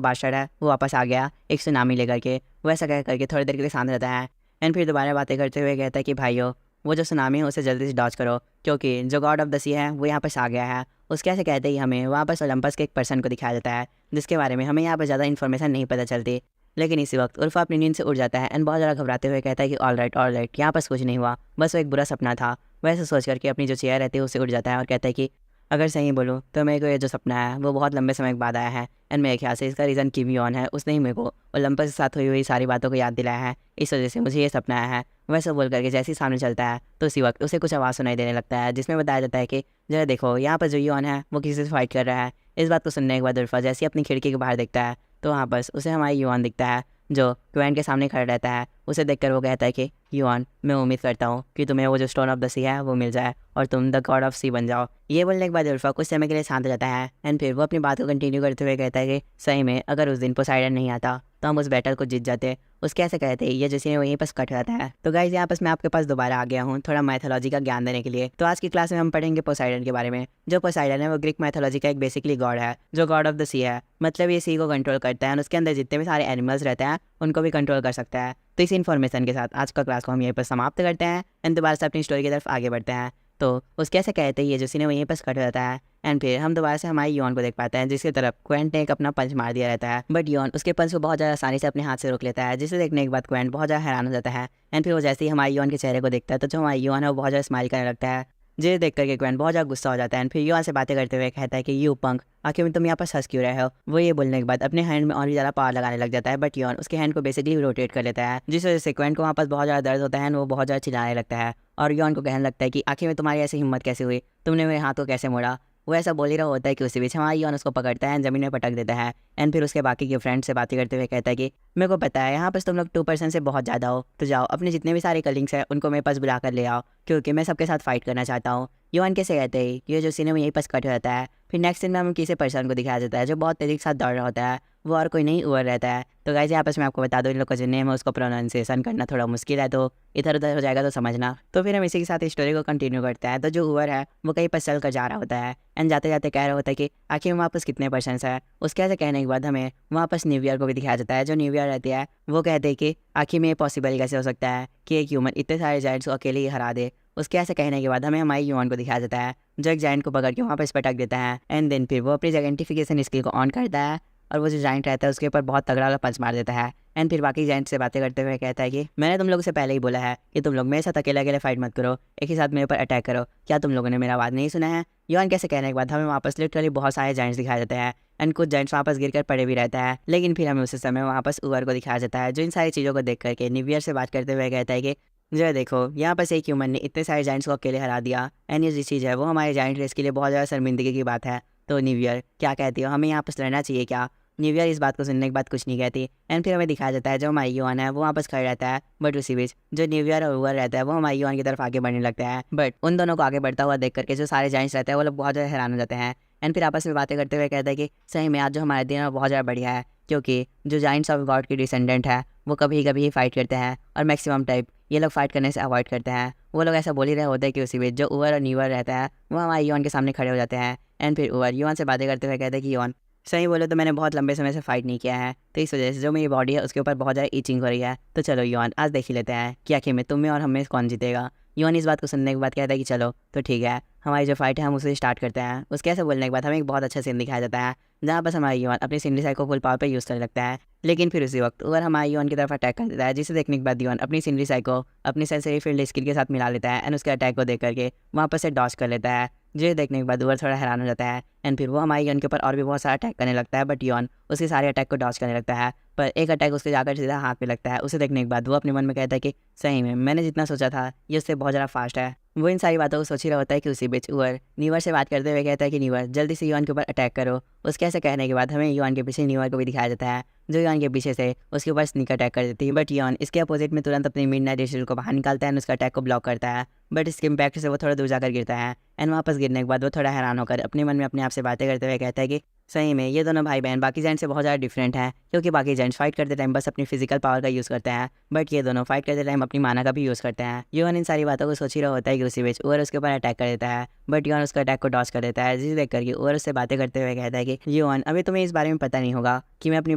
बादशाह है वो वापस आ गया एक सुनामी लेकर के। वैसा कह करके थोड़ी देर के लिए शांत रहता है एंड फिर दोबारा बातें करते हुए कहता है कि भाइयों वो जो सुनामी है उसे जल्दी से डॉज करो क्योंकि जो गॉड ऑफ द सी है वो यहाँ पर आ गया है। उसके ऐसे कहते ही हमें वहाँ पर ओलंपस के एक पर्सन को दिखाया जाता है जिसके बारे में हमें यहाँ पर ज़्यादा इन्फॉर्मेशन नहीं पता चलती। लेकिन इसी वक्त उर्फा अपनी नींद से उठ जाता है एंड बहुत ज़्यादा घबराते हुए कहता है कि ऑल राइट यहाँ पर कुछ नहीं हुआ, बस वो एक बुरा सपना था। वैसे सोच करके अपनी जो चेयर रहती है उससे उठ जाता है और कहता है कि अगर सही बोलूँ तो मेरे को ये जो सपना है वो बहुत लंबे समय के बाद आया है एंड मेरे ख्याल से इसका रीज़न किम यॉन है। उसने ही मेरे को ओलंपस के साथ हुई सारी बातों को याद दिलाया है, इस वजह से मुझे ये सपना आया है। वैसे बोल करके जैसे ही सामने चलता है तो उसी वक्त उसे कुछ आवाज़ सुनाई देने लगता है जिसमें बताया जाता है कि जरा देखो यहाँ पर जो यॉन है वो किसी से फाइट कर रहा है। इस बात को सुनने के बाद उर्फा जैसे ही अपनी खिड़की के बाहर देखता है तो वहाँ पर उसे हमारा युआन दिखता है जो ग्वेंट के सामने खड़ा रहता है। उसे देखकर वो कहता है कि युआन मैं उम्मीद करता हूँ कि तुम्हें वो जो स्टोन ऑफ द सी है वो मिल जाए और तुम द गॉड ऑफ सी बन जाओ। ये बोलने के बाद उर्फा कुछ समय के लिए शांत रहता है एंड फिर वो अपनी बात को कंटिन्यू करते हुए कहता है कि सही में अगर उस दिन पोसाइडन नहीं आता तो हम उस बैटल को जीत जाते। उसके ऐसे कहते हैं ये जैसे वहीं पर कट जाता है। तो गाइस यहाँ पर मैं आपके पास दोबारा आ गया हूँ थोड़ा मैथोलॉजी का ज्ञान देने के लिए। तो आज की क्लास में हम पढ़ेंगे पोसाइडन के बारे में। जो पोसाइडन है वो ग्रीक मैथोलॉजी का एक बेसिकली गॉड है जो गॉड ऑफ द सी है, मतलब ये सी को कंट्रोल करता है और उसके अंदर जितने भी सारे एनिमल्स रहते हैं उनको भी कंट्रोल कर सकता है। तो इस इन्फॉर्मेशन के साथ आज का क्लास को हम यहीं पर समाप्त करते हैं एंड दोबारा से अपनी स्टोरी की तरफ आगे बढ़ते हैं। तो उसके ऐसे कहते ही ये जो सीन वहीं पर कट जाता है एंड फिर हम दोबारा से हमारे यॉन को देख पाते हैं जिसकी तरफ क्वेंट ने एक अपना पंच मार दिया रहता है, बट यॉन उसके पंच को बहुत ज़्यादा आसानी से अपने हाथ से रोक लेता है जिसे देखने के बाद क्वेंट बहुत ज़्यादा हैरान हो जाता है एंड फिर वो जैसे ही हमारे यॉन के चेहरे को देखता है तो जो हमारा यॉन है वो बहुत ज़्यादा स्माइल करने लगता है जिसे देख करके क्वेंट बहुत ज़्यादा गुस्सा हो जाता है एंड फिर यॉन से बातें करते हुए कहता है कि यू पंक आखिर में तुम यहाँ पर हंस क्यों रहे हो। वो ये बोलने के बाद अपने हैंड में और भी ज़्यादा पावर लगाने लग जाता है बट यॉन उसके हैंड को बेसिकली रोटेट कर लेता है जिस वजह से क्वेंट को वहाँ पर बहुत ज़्यादा दर्द होता है एंड वो बहुत ज़्यादा चिल्लाने लगता है और यॉन को कहने लगता है कि आखिर में तुम्हारी ऐसी हिम्मत कैसे हुई, तुमने मेरे हाथ को कैसे मोड़ा। वो ऐसा बोल ही रहा होता है कि उसी बीच हमारा यॉन उसको पकड़ता है ज़मीन में पटक देता है एंड फिर उसके बाकी के फ्रेंड से बातें करते हुए कहता है कि मेरे को पता है यहाँ पर तुम लोग 2% से बहुत ज़्यादा हो, तो जाओ अपने जितने भी सारे कलिंग्स हैं उनको मेरे पास बुला कर ले आओ क्योंकि मैं सबके साथ फाइट करना चाहता हूँ। यॉन कैसे कहते ही ये जो सीन है यहीं पास कट हो जाता है। फिर नेक्स्ट सीन में हमें किसी पर्सन को दिखाया जाता है जो बहुत तेज़ी के साथ दौड़ रहा होता है, वो और कोई नहीं ऊपर रहता है। तो गाइस यहाँ पर मैं आपको बता दूँ इन लोग का जो नेम है उसको प्रोनाउंसिएशन करना थोड़ा मुश्किल है, तो इधर उधर हो जाएगा तो समझना। तो फिर हम इसी के साथ स्टोरी को कंटिन्यू करते हैं। तो जो ऊबर है वो कहीं पर चल कर जा रहा होता है एंड जाते जाते कह रहा होता है कि आखिर वहाँ पर कितने पर्सन्स है। उसके ऐसे कहने के बाद हमें वहाँ पर न्यू ईयर को भी दिखाया जाता है। जो न्यू ईयर रहती है वो कहते हैं कि आखिर में ये पॉसिबल कैसे हो सकता है कि एक ह्यूमन इतने सारे जायंट्स को अकेले ही हरा दे। उसके ऐसे कहने के बाद हमें हमारी ह्यूमन को दिखाया जाता है जो एक जायंट को पकड़ के वहाँ पर पटक देता है एंड देन फिर वो अपनी आइडेंटिफिकेशन स्किल को ऑन करता है और वो जो जायंट रहता है उसके ऊपर बहुत तगड़ा वाला पंच मार देता है एंड फिर बाकी जायंट से बातें करते हुए कहता है कि मैंने तुम लोगों से पहले ही बोला है कि तुम लोग मेरे साथ अकेले अकेले फाइट मत करो, एक ही साथ मेरे ऊपर अटैक करो, क्या तुम लोगों ने मेरा आवाज़ नहीं सुना है। यॉन कैसे कहने के बाद हमें वापस लिटरली बहुत सारे जायंट्स दिखाए जाते हैं एंड कुछ जायंट्स वापस गिर कर पड़े भी रहता है। लेकिन फिर हमें उसी समय वापस ऊबर को दिखाया जाता है जो इन सारी चीज़ों को देख करके न्यू ईयर से बात करते हुए कहता है कि जो देखो यहाँ पर एक ह्यूमन ने इतने सारे जायंट्स को अकेले हरा दिया एंड ये जो चीज़ है वो हमारे जायंट रेस के लिए बहुत ज़्यादा शर्मिंदगी की बात है। तो न्यू ईयर क्या कहती हो, हमें यहाँ पर लड़ना चाहिए क्या। न्यू ईयर इस बात को सुनने के बाद कुछ नहीं कहती एंड फिर हमें दिखाया जाता है जो हमारी युवान है वो वापस खड़ा रहता है बट उसी बीच जो न्यू ईयर और ऊबर रहता है वो हमारी युवान की तरफ आगे बढ़ने लगता है। बट उन दोनों को आगे बढ़ता हुआ देख करके जो सारे जायंट्स रहते हैं वो लोग बहुत ज़्यादा हैरान हो जाते हैं एंड फिर आपस में बातें करते हुए कहता है कि सही में आज जो हमारा दिन है वो बहुत ज़्यादा बढ़िया है क्योंकि जो जायंट्स ऑफ गॉड के डिसेंडेंट है वो कभी कभी ही फाइट करते हैं और मैक्सिमम टाइप ये लोग फाइट करने से अवॉइड करते हैं। वो लोग ऐसा बोल ही रहे होते हैं कि उसी बीच जो ऊबर और न्यू ईयर रहता है वो हमारे युवान के सामने खड़े हो जाते हैं एंड फिर ऊबर युवान से बातें करते हुए कहते हैं कि युवान सही बोलो तो मैंने बहुत लंबे समय से फाइट नहीं किया है, तो इस वजह से जो मेरी बॉडी है उसके ऊपर बहुत ज़्यादा ईचिंग हो रही है। तो चलो युवान आज देख ही लेते हैं कि आखिर में तुम में और हम में कौन जीतेगा। युवान इस बात को सुनने के बाद कहता है कि चलो तो ठीक है हमारी जो फाइट है हम उसे स्टार्ट करते हैं। उसके ऐसे बोलने के बाद हमें एक बहुत अच्छा सीन दिखाया जाता है जहाँ बस हमारा युवान अपनी सिंडी साइड को फुल पावर पे यूज़ करने लगता है। लेकिन फिर उसी वक्त ऊबर हमारे युवान की तरफ अटैक कर देता है जिसे देखने के बाद युवान अपनी सिंडी साइड को अपनी सेंसरी फील्ड स्किल के साथ मिला लेता है एंड उसके अटैक को देख करके वहाँ पर से डॉज कर लेता है। जिसे देखने के बाद ऊबर थोड़ा हैरान हो जाता है एंड फिर वो हमारे युवान के ऊपर और भी बहुत सारा अटैक करने लगता है बट युवान उसके सारे अटैक को डॉज करने लगता है पर एक अटैक उसके जाकर सीधा हाथ पे लगता है। उसे देखने के बाद वो अपने मन में कहता है कि सही में मैंने जितना सोचा था ये उससे बहुत ज़्यादा फास्ट है। वो इन सारी बातों को सोच ही रहा होता है कि उसी बीच ऊअर न्यूअर से बात करते हुए कहता है कि न्यूअर जल्दी से युआन के ऊपर अटैक करो। उसके ऐसे कहने के बाद हमें युआन के पीछे न्यूअर को भी दिखाया जाता है, जो युआन के पीछे से उसके ऊपर स्नीक अटैक कर देती है। बट युआन इसके अपोजिट में तुरंत अपनी मिडनाइट डिजिटल को बाहर निकालता है और उसका अटैक को ब्लॉक करता है। बट इसके इम्पैक्ट से वो थोड़ा दूर जाकर गिरता है एंड वापस गिरने के बाद वो थोड़ा हैरान होकर अपने मन में अपने आप से बातें करते हुए कहता है कि सही में ये दोनों भाई बहन बाकी जेंट्स से बहुत ज़्यादा डिफरेंट हैं, क्योंकि बाकी जेंट्स फाइट करते टाइम बस अपनी फिजिकल पावर का यूज़ करते हैं, बट ये दोनों फाइट करते टाइम अपनी माना का भी यूज़ करते हैं। युआन इन सारी बातों को सोच ही रहा होता है कि उसी बीच ऊअर उसके ऊपर अटैक कर देता है, बट युआन उसका अटैक को डॉज कर देता है, जिसे देख करके ऊअर उससे बातें करते हुए कहता है कि युआन अभी तुम्हें इस बारे में पता नहीं होगा कि मैं अपनी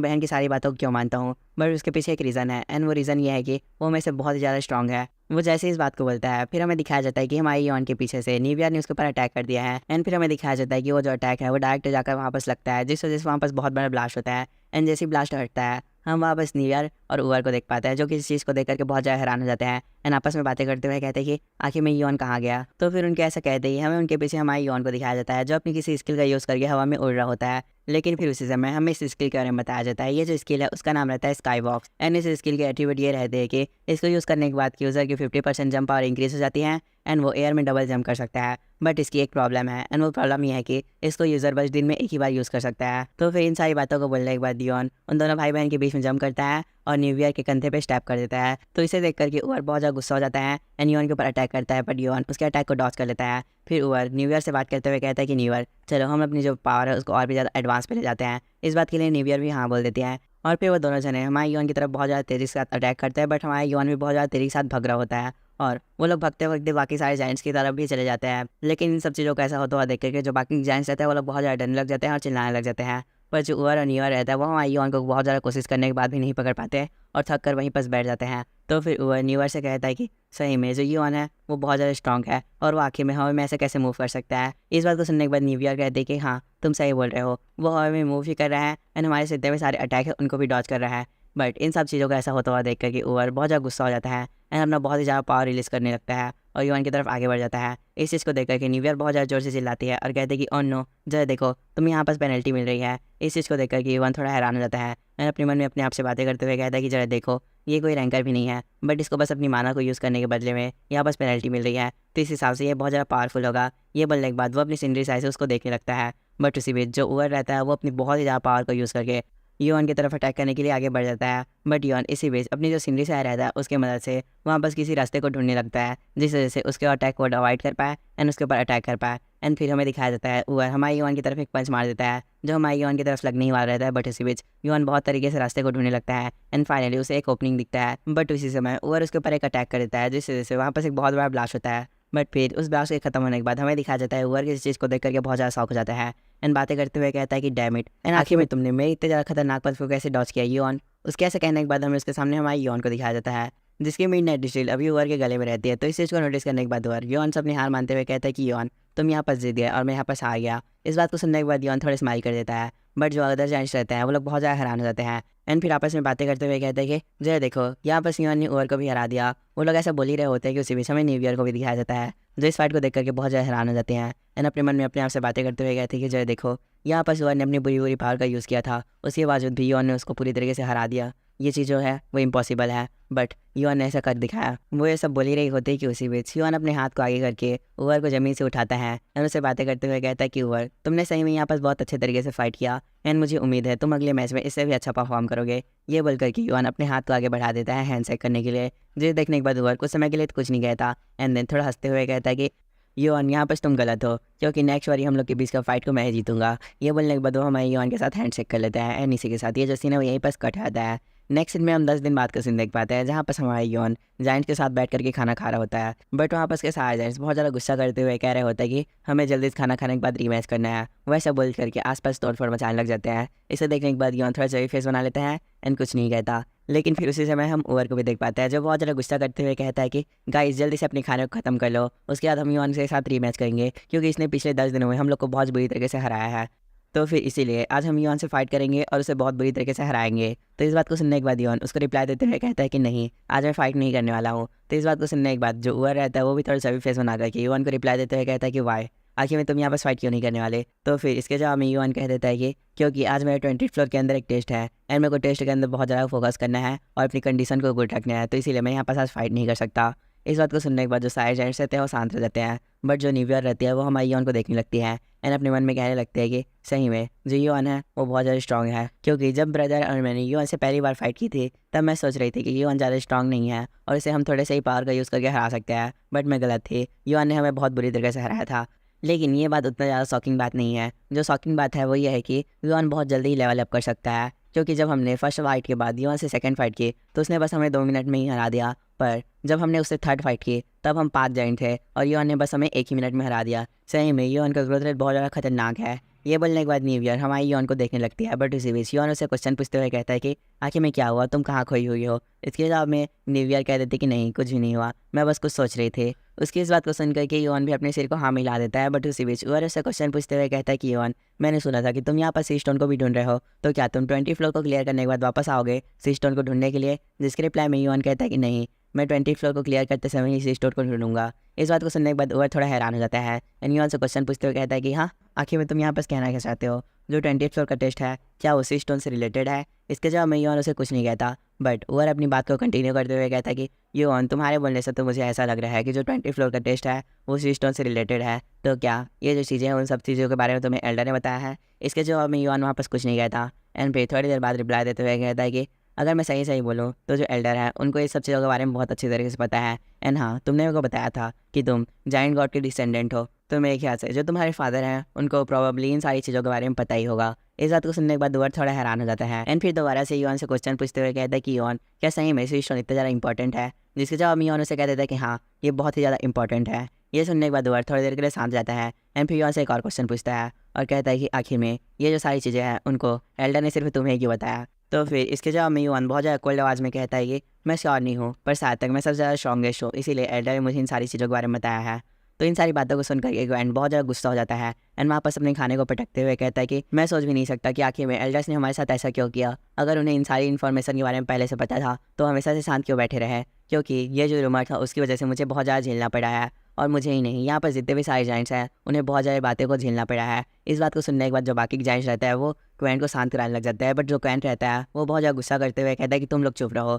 बहन की सारी बातों को क्यों मानता हूँ, बट उसके पीछे एक रीज़न है एंड वो रीज़न ये है कि वो मेरे से बहुत ही ज़्यादा स्ट्रॉन्ग है। वो जैसे ही इस बात को बोलता है फिर हमें दिखाया जाता है कि हमारे युआन के पीछे से न्यूवियर ने उसके ऊपर अटैक कर दिया है एंड फिर हमें दिखाया जाता है कि वो जो अटैक है वो डायरेक्ट जाकर वापस लगता है, जिस वजह से वहाँ पर बहुत बड़ा ब्लास्ट होता है एंड जैसे ही ब्लास्ट हटता है हम वापस न्यूवियर और ऊअर को देख पाते हैं, जो कि इस चीज़ को देख करके बहुत ज़्यादा हैरान हो जाते हैं एंड आपस में बातें करते हुए कहते हैं कि आखिर में युआन कहाँ गया। तो फिर उनके ऐसा कहते ही हमें उनके पीछे हमारे युआन को दिखाया जाता है, जो अपनी किसी स्किल का यूज़ करके हवा में उड़ रहा होता है। लेकिन फिर उसी समय हमें इस स्किल के बारे में बताया जाता है। ये जो स्किल है उसका नाम रहता है स्काई वॉक्स एंड इस स्किल के एट्रीब्यूट ये रहते हैं कि इसको यूज़ करने के बाद यूज़र की 50% जंप पावर इंक्रीज हो जाती है एंड वो एयर में डबल जंप कर सकता है। बट इसकी एक प्रॉब्लम है एंड वो प्रॉब्लम ये है कि इसको यूज़र बस दिन में एक ही बार यूज़ कर सकता है। तो फिर इन सारी बातों को बोलने के बाद युआन उन दोनों भाई बहन के बीच में जंप करता है और न्यूवियर के कंधे पे स्टैप कर देता है। तो इसे देख करके ऊअर बहुत ज़्यादा गुस्सा हो जाता है एंड युआन के ऊपर अटैक करता है, बट युआन उसके अटैक को डॉज कर लेता है। फिर ऊअर न्यूवियर से बात करते हुए कहता है कि न्यूवियर चलो हम अपनी जो पावर है उसको और भी ज़्यादा एडवांस पे ले जाते हैं। इस बात के लिए न्यूवियर भी हाँ बोल देती है और फिर वो दोनों जने हमारे युआन की तरफ बहुत ज़्यादा तेज़ी के साथ अटैक करते हैं, बट हमारे युआन भी बहुत ज़्यादा तेज़ी के साथ भग रहा होता है और वो लोग भगते भगते बाकी सारे जाइंट्स की तरफ भी चले जाते हैं। लेकिन इन सब चीज़ों को ऐसा होता हुआ देख करके जो बाकी जाइंट्स रहते हैं वो लोग बहुत ज़्यादा डरने लग जाते हैं और चिल्लाने लग जाते हैं। पर जो ऊअर और न्यूअर रहता है वो हमारे युआन को बहुत ज़्यादा कोशिश करने के बाद भी नहीं पकड़ पाते और थक कर वहीं पर बैठ जाते हैं। तो फिर ऊअर न्यूअर से कहता है कि सही में जो युआन है वो बहुत ज़्यादा स्ट्रॉन्ग है और वो आखिर में हवा में ऐसे कैसे मूव कर सकता है। इस बात को सुनने के बाद न्यूवियर कहते हैं कि हाँ तुम सही बोल रहे हो, वो हवा में मूव ही कर रहा है एंड हमारे जितने भी सारे अटैक है उनको भी डॉज कर रहा है। बट इन सब चीज़ों का ऐसा होता हुआ देख करके ऊअर बहुत ज़्यादा गुस्सा हो जाता है एंड अपना बहुत ही ज़्यादा पावर रिलीज़ करने लगता है और युआन की तरफ आगे बढ़ जाता है। इस चीज़ को देख करके न्यूवियर बहुत ज़्यादा जोर से चिल्लाती है और कहते हैं कि ओह नो जरा देखो तुम्हें यहाँ पास पेनल्टी मिल रही है। इस चीज़ को देख करके युआन थोड़ा हैरान हो जाता है एंड अपने मन में अपने आप से बातें करते हुए कहता है कि जरा देखो ये कोई रैंकर भी नहीं है, बट इसको बस अपनी माना को यूज़ करने के बदले में यहाँ बस पेनल्टी मिल रही है, तो इस हिसाब से ये बहुत ज़्यादा पावरफुल होगा। ये बोलने के बाद वो अपनी सिंदरी साइज से उसको देखने लगता है, बट उसी बीच जो ऊअर रहता है वो अपनी बहुत ही ज़्यादा पावर को यूज़ करके युआन की तरफ अटैक करने के लिए आगे बढ़ जाता है। बट युआन इसी बीच अपनी जो सिंदरी साइज रहता है उसकी मदद से वहाँ बस किसी रास्ते को ढूंढने लगता है, जिस वजह से उसके अटैक को अवॉइड कर पाए एंड उसके ऊपर अटैक कर पाए। एंड फिर हमें दिखाया जाता है ऊअर हमारे युआन की तरफ एक पंच मार देता है, जो हमारे युआन की तरफ लगने ही वाला रहता है, बट इसी बीच युआन बहुत तरीके से रास्ते को ढूंढने लगता है एंड फाइनली उसे एक ओपनिंग दिखता है। बट उसी समय ऊअर उसके ऊपर एक अटैक कर देता है, जिस वजह से वहाँ पर एक बहुत बड़ा ब्लास्ट होता है। बट फिर उस ब्लास्ट के खत्म होने के बाद हमें दिखाया जाता है ऊअर किसी चीज़ को देख करके बहुत ज़्यादा शॉक हो जाता है एंड बातें करते हुए कहता है कि डैम इट एंड आखिर में तुमने मेरे इतने ज़्यादा खतरनाक पथ को कैसे डॉज किया युआन। उसके ऐसे कहने के बाद हमें उसके सामने हमारे युआन को दिखाया जाता है, जिसकी मिडनाइट डिजिटल अभी ऊअर के गले में रहती है। तो इस चीज़ को नोटिस करने के बाद ऊअर युआन से अपनी हार मानते हुए कहता है कि युआन तुम यहाँ पर जीत गए और मैं यहाँ पर हार गया। इस बात को सुनने के बाद युआन थोड़े स्माइल कर देता है, बट जो अदर जाइंट्स रहते हैं वो लोग बहुत ज़्यादा हैरान हो जाते हैं एंड फिर आपस में बातें करते हुए कहते हैं कि जय देखो यहाँ पर युआन ने ऊअर को भी हरा दिया। वो लोग ऐसा बोल ही रहे होते हैं कि उसी बीच हमें न्यूवियर को भी दिखाया जाता है, जो इस फाइट को देख करके बहुत ज़्यादा हैरान हो जाते हैं एंड अपने मन में अपने आप से बातें करते हुए कहते हैं कि जय देखो यहाँ पर युआन ने अपनी बुरी बुरी पावर का यूज़ किया था, उसके बावजूद भी युआन ने उसको पूरी तरीके से हरा दिया। ये चीज़ जो है वो इम्पॉसिबल है, बट युआन ने ऐसा कर दिखाया। वो ये सब बोल ही रही होती है कि उसी बीच युआन अपने हाथ को आगे करके ऊअर को ज़मीन से उठाता है एंड उससे बातें करते हुए कहता है कि ऊअर तुमने सही में यहाँ पर बहुत अच्छे तरीके से फाइट किया एंड मुझे उम्मीद है तुम अगले मैच में इससे भी अच्छा परफॉर्म करोगे। ये बोलकर कि युआन अपने हाथ को आगे बढ़ा देता है हैंडशेक करने के लिए, जिसे देखने के बाद ऊअर कुछ समय के लिए तो कुछ नहीं कहता एंड देन थोड़ा हंसते हुए कहता है कि युआन यहाँ पर तुम गलत हो, क्योंकि नेक्स्ट बारी हम लोग के बीच का फाइट को मैं ही जीतूंगा। ये बोलने के बाद वो हमारे युआन के साथ हैंडशेक कर लेते हैं एंड इसी के साथ ये जो सीन है वो यहीं पर कट आता है। नेक्स्ट सीन में हम 10 दिन बाद का सीन देख पाते हैं, जहाँ पर हमारा युआन जाइंट्स के साथ बैठ करके खाना खा रहा होता है, बट वहाँ पर के सारे जाइंट्स बहुत ज़्यादा गुस्सा करते हुए कह रहे होते हैं कि हमें जल्दी से खाना खाने के बाद रीमैच करना है। वैसा बोल करके आसपास तोड़फोड़ मचाने लग जाते हैं। इसे देखने के बाद युआन थोड़ा चवी फेस बना लेते हैं एंड कुछ नहीं कहता। लेकिन फिर उसी समय हम ऊअर को भी देख पाते हैं, जो बहुत ज़्यादा गुस्सा करते हुए कहता है कि गाइस जल्दी से अपने खाने को खत्म कर लो, उसके बाद हम युआन के साथ रीमैच करेंगे, क्योंकि इसने पिछले 10 दिनों में हम लोग को बहुत बुरी तरीके से हराया है। तो फिर इसीलिए आज हम युआन से फाइट करेंगे और उसे बहुत बुरी तरीके से हराएंगे। तो इस बात को सुनने के बाद युआन उसको रिप्लाई देते हुए कहता है कि नहीं आज मैं फाइट नहीं करने वाला हूँ। तो इस बात को सुनने के बाद जो ऊअर रहता है वो भी थोड़ा चवी फेस बना करके युआन को रिप्लाई देते हुए कहता है कि वाई आखिर में तुम यहाँ पर फाइट क्यों नहीं करने वाले। तो फिर इसके जवाब में युआन कह देता है कि क्योंकि आज मेरे 20 फ्लोर के अंदर एक टेस्ट है एंड मेरे को टेस्ट के अंदर बहुत ज़्यादा फोकस करना है और अपनी कंडीशन को गुड रखना है, तो इसीलिए मैं यहाँ पर आज फाइट नहीं कर सकता। इस बात को सुनने के बाद जो सारे जाइंट्स रहते हैं वो शांत रह जाते हैं, बट जो न्यूयॉर्क रहती है वो हमारी योन को देखने लगती है एंड अपने मन में कहने लगते हैं कि सही में जो योन है वो बहुत ज़्यादा स्ट्रॉन्ग है, क्योंकि जब ब्रदर और मैंने योन से पहली बार फाइट की थी तब मैं सोच रही थी कि योन ज़्यादा स्ट्रॉन्ग नहीं है और इसे हम थोड़े से ही पावर का यूज़ करके हरा सकते हैं, बट मैं गलत थी। योन ने हमें बहुत बुरी तरीके से हराया था। लेकिन ये बात उतना ज़्यादा शॉकिंग बात नहीं है। जो शॉकिंग बात है वो ये है कि योन बहुत जल्दी ही लेवल अप कर सकता है, क्योंकि जब हमने फर्स्ट फाइट के बाद योन से सेकंड फाइट की तो उसने बस हमें 2 मिनट में ही हरा दिया, पर जब हमने उससे थर्ड फाइट की तब हम 5 जाइंट थे और योन ने बस हमें 1 ही मिनट में हरा दिया। सही में योन का ग्रोथ रेट बहुत ज़्यादा खतरनाक है। ये बोलने के बाद न्यूयॉर्क हमारी योन को देखने लगती है, बट उसी बीच योन उसे क्वेश्चन पूछते हुए कहता है कि आखिर में क्या हुआ, तुम कहाँ खोई हुई हो। इसके जवाब में न्यूयॉर्क कह देती कि नहीं कुछ भी नहीं हुआ, मैं बस कुछ सोच रही थी। उसकी इस बात को सुनकर के योन भी अपने सिर को हाँ मिला देता है, बट उसी बीच ऊअर उससे क्वेश्चन पूछते हुए कहता है कि योन, मैंने सुना था कि तुम यहाँ पर सी स्टोन को भी ढूंढ रहे हो, तो क्या तुम 20 फ्लोर को क्लियर करने के बाद वापस आओगे सी स्टोन को ढूंढने के लिए। जिसके रिप्लाई में योन कहता है कि नहीं, मैं 20 फ्लोर को क्लियर करते समय ही सी स्टोन को ढूंढूंगा। इस बात को सुनने के बाद ऊअर थोड़ा हैरान हो जाता है एंड योन से क्वेश्चन पूछते हुए कहता है कि हाँ आखिर में तुम यहाँ पर कहना क्या चाहते हो, जो 20 फ्लोर का टेस्ट है क्या वो सी स्टोन से रिलेटेड है। इसके जवाब में योन उसे कुछ नहीं कहता, बट ऊअर अपनी बात को कंटिन्यू करते हुए कहता है कि योन, तुम्हारे बोलने से तो मुझे ऐसा लग रहा है कि जो 20 फ्लोर का टेस्ट है वो सी स्टोन से रिलेटेड है, तो क्या ये जो चीज़ें हैं उन सब चीज़ों के बारे में तुम्हें एल्डर ने बताया है। इसके जवाब में योन वापस कुछ नहीं कहता एंड फिर थोड़ी देर बाद रिप्लाई देते हुए कहता है कि अगर मैं सही सही बोलूँ तो जो एल्डर है उनको ये सब चीज़ों के बारे में बहुत अच्छी तरीके से पता है। एंड हाँ, तुमने मेरे को बताया था कि तुम जाइंट गॉड के डिसेंडेंट हो, तो मेरे ख्याल से जो तुम्हारे फादर हैं उनको प्रोबेबली इन सारी चीज़ों के बारे में पता ही होगा। इस बात को सुनने के बाद ऊअर थोड़ा हैरान हो जाता है एंड फिर दोबारा से योन से क्वेश्चन पूछते हुए कहता है कि योन, क्या सही में सी स्टोन इतना ज़्यादा इंपॉर्टेंट है। जिसके जवाब में योन उसे कह देता है कि हाँ ये बहुत ही ज़्यादा इंपॉर्टेंट है। ये सुनने के बाद ऊअर थोड़ी देर के लिए शांत जाता है एंड फिर योन से एक और क्वेश्चन पूछता है और कहता है कि आखिर में ये जो सारी चीज़ें हैं उनको एल्डर ने सिर्फ तुम्हें क्यों बताया। तो फिर इसके जवाब में योन बहुत ज़्यादा कोल्ड आवाज़ में कहता है कि मैं श्योर नहीं हूँ, पर शायद तक मैं सबसे ज़्यादा स्ट्रॉन्गेस्ट हूँ, इसीलिए एल्डर ने मुझे इन सारी चीज़ों के बारे में बताया है। तो इन सारी बातों को सुनकर के ग्वैंड बहुत ज़्यादा गुस्सा हो जाता है एंड वापस अपने खाने को पटकते हुए कहता है कि मैं सोच भी नहीं सकता कि आखिर में एल्डर्स ने हमारे साथ ऐसा क्यों किया। अगर उन्हें इन सारी इन्फॉर्मेशन के बारे में पहले से पता था तो हमेशा से शांत क्यों बैठे रहे, क्योंकि ये जो रूमर था उसकी वजह से मुझे बहुत ज़्यादा झेलना पड़ा है। और मुझे ही नहीं, यहाँ पर जितने भी सारे जाइंट्स हैं उन्हें बहुत ज़्यादा बातें को झेलना पड़ा है। इस बात को सुनने के बाद जो बाकी जाइंट्स रहता है वो क्वैंट को शांत कराने लग जाता है, बट जो क्वैंट रहता है वो बहुत ज़्यादा गुस्सा करते हुए कहता है कि तुम लोग चुप रहो।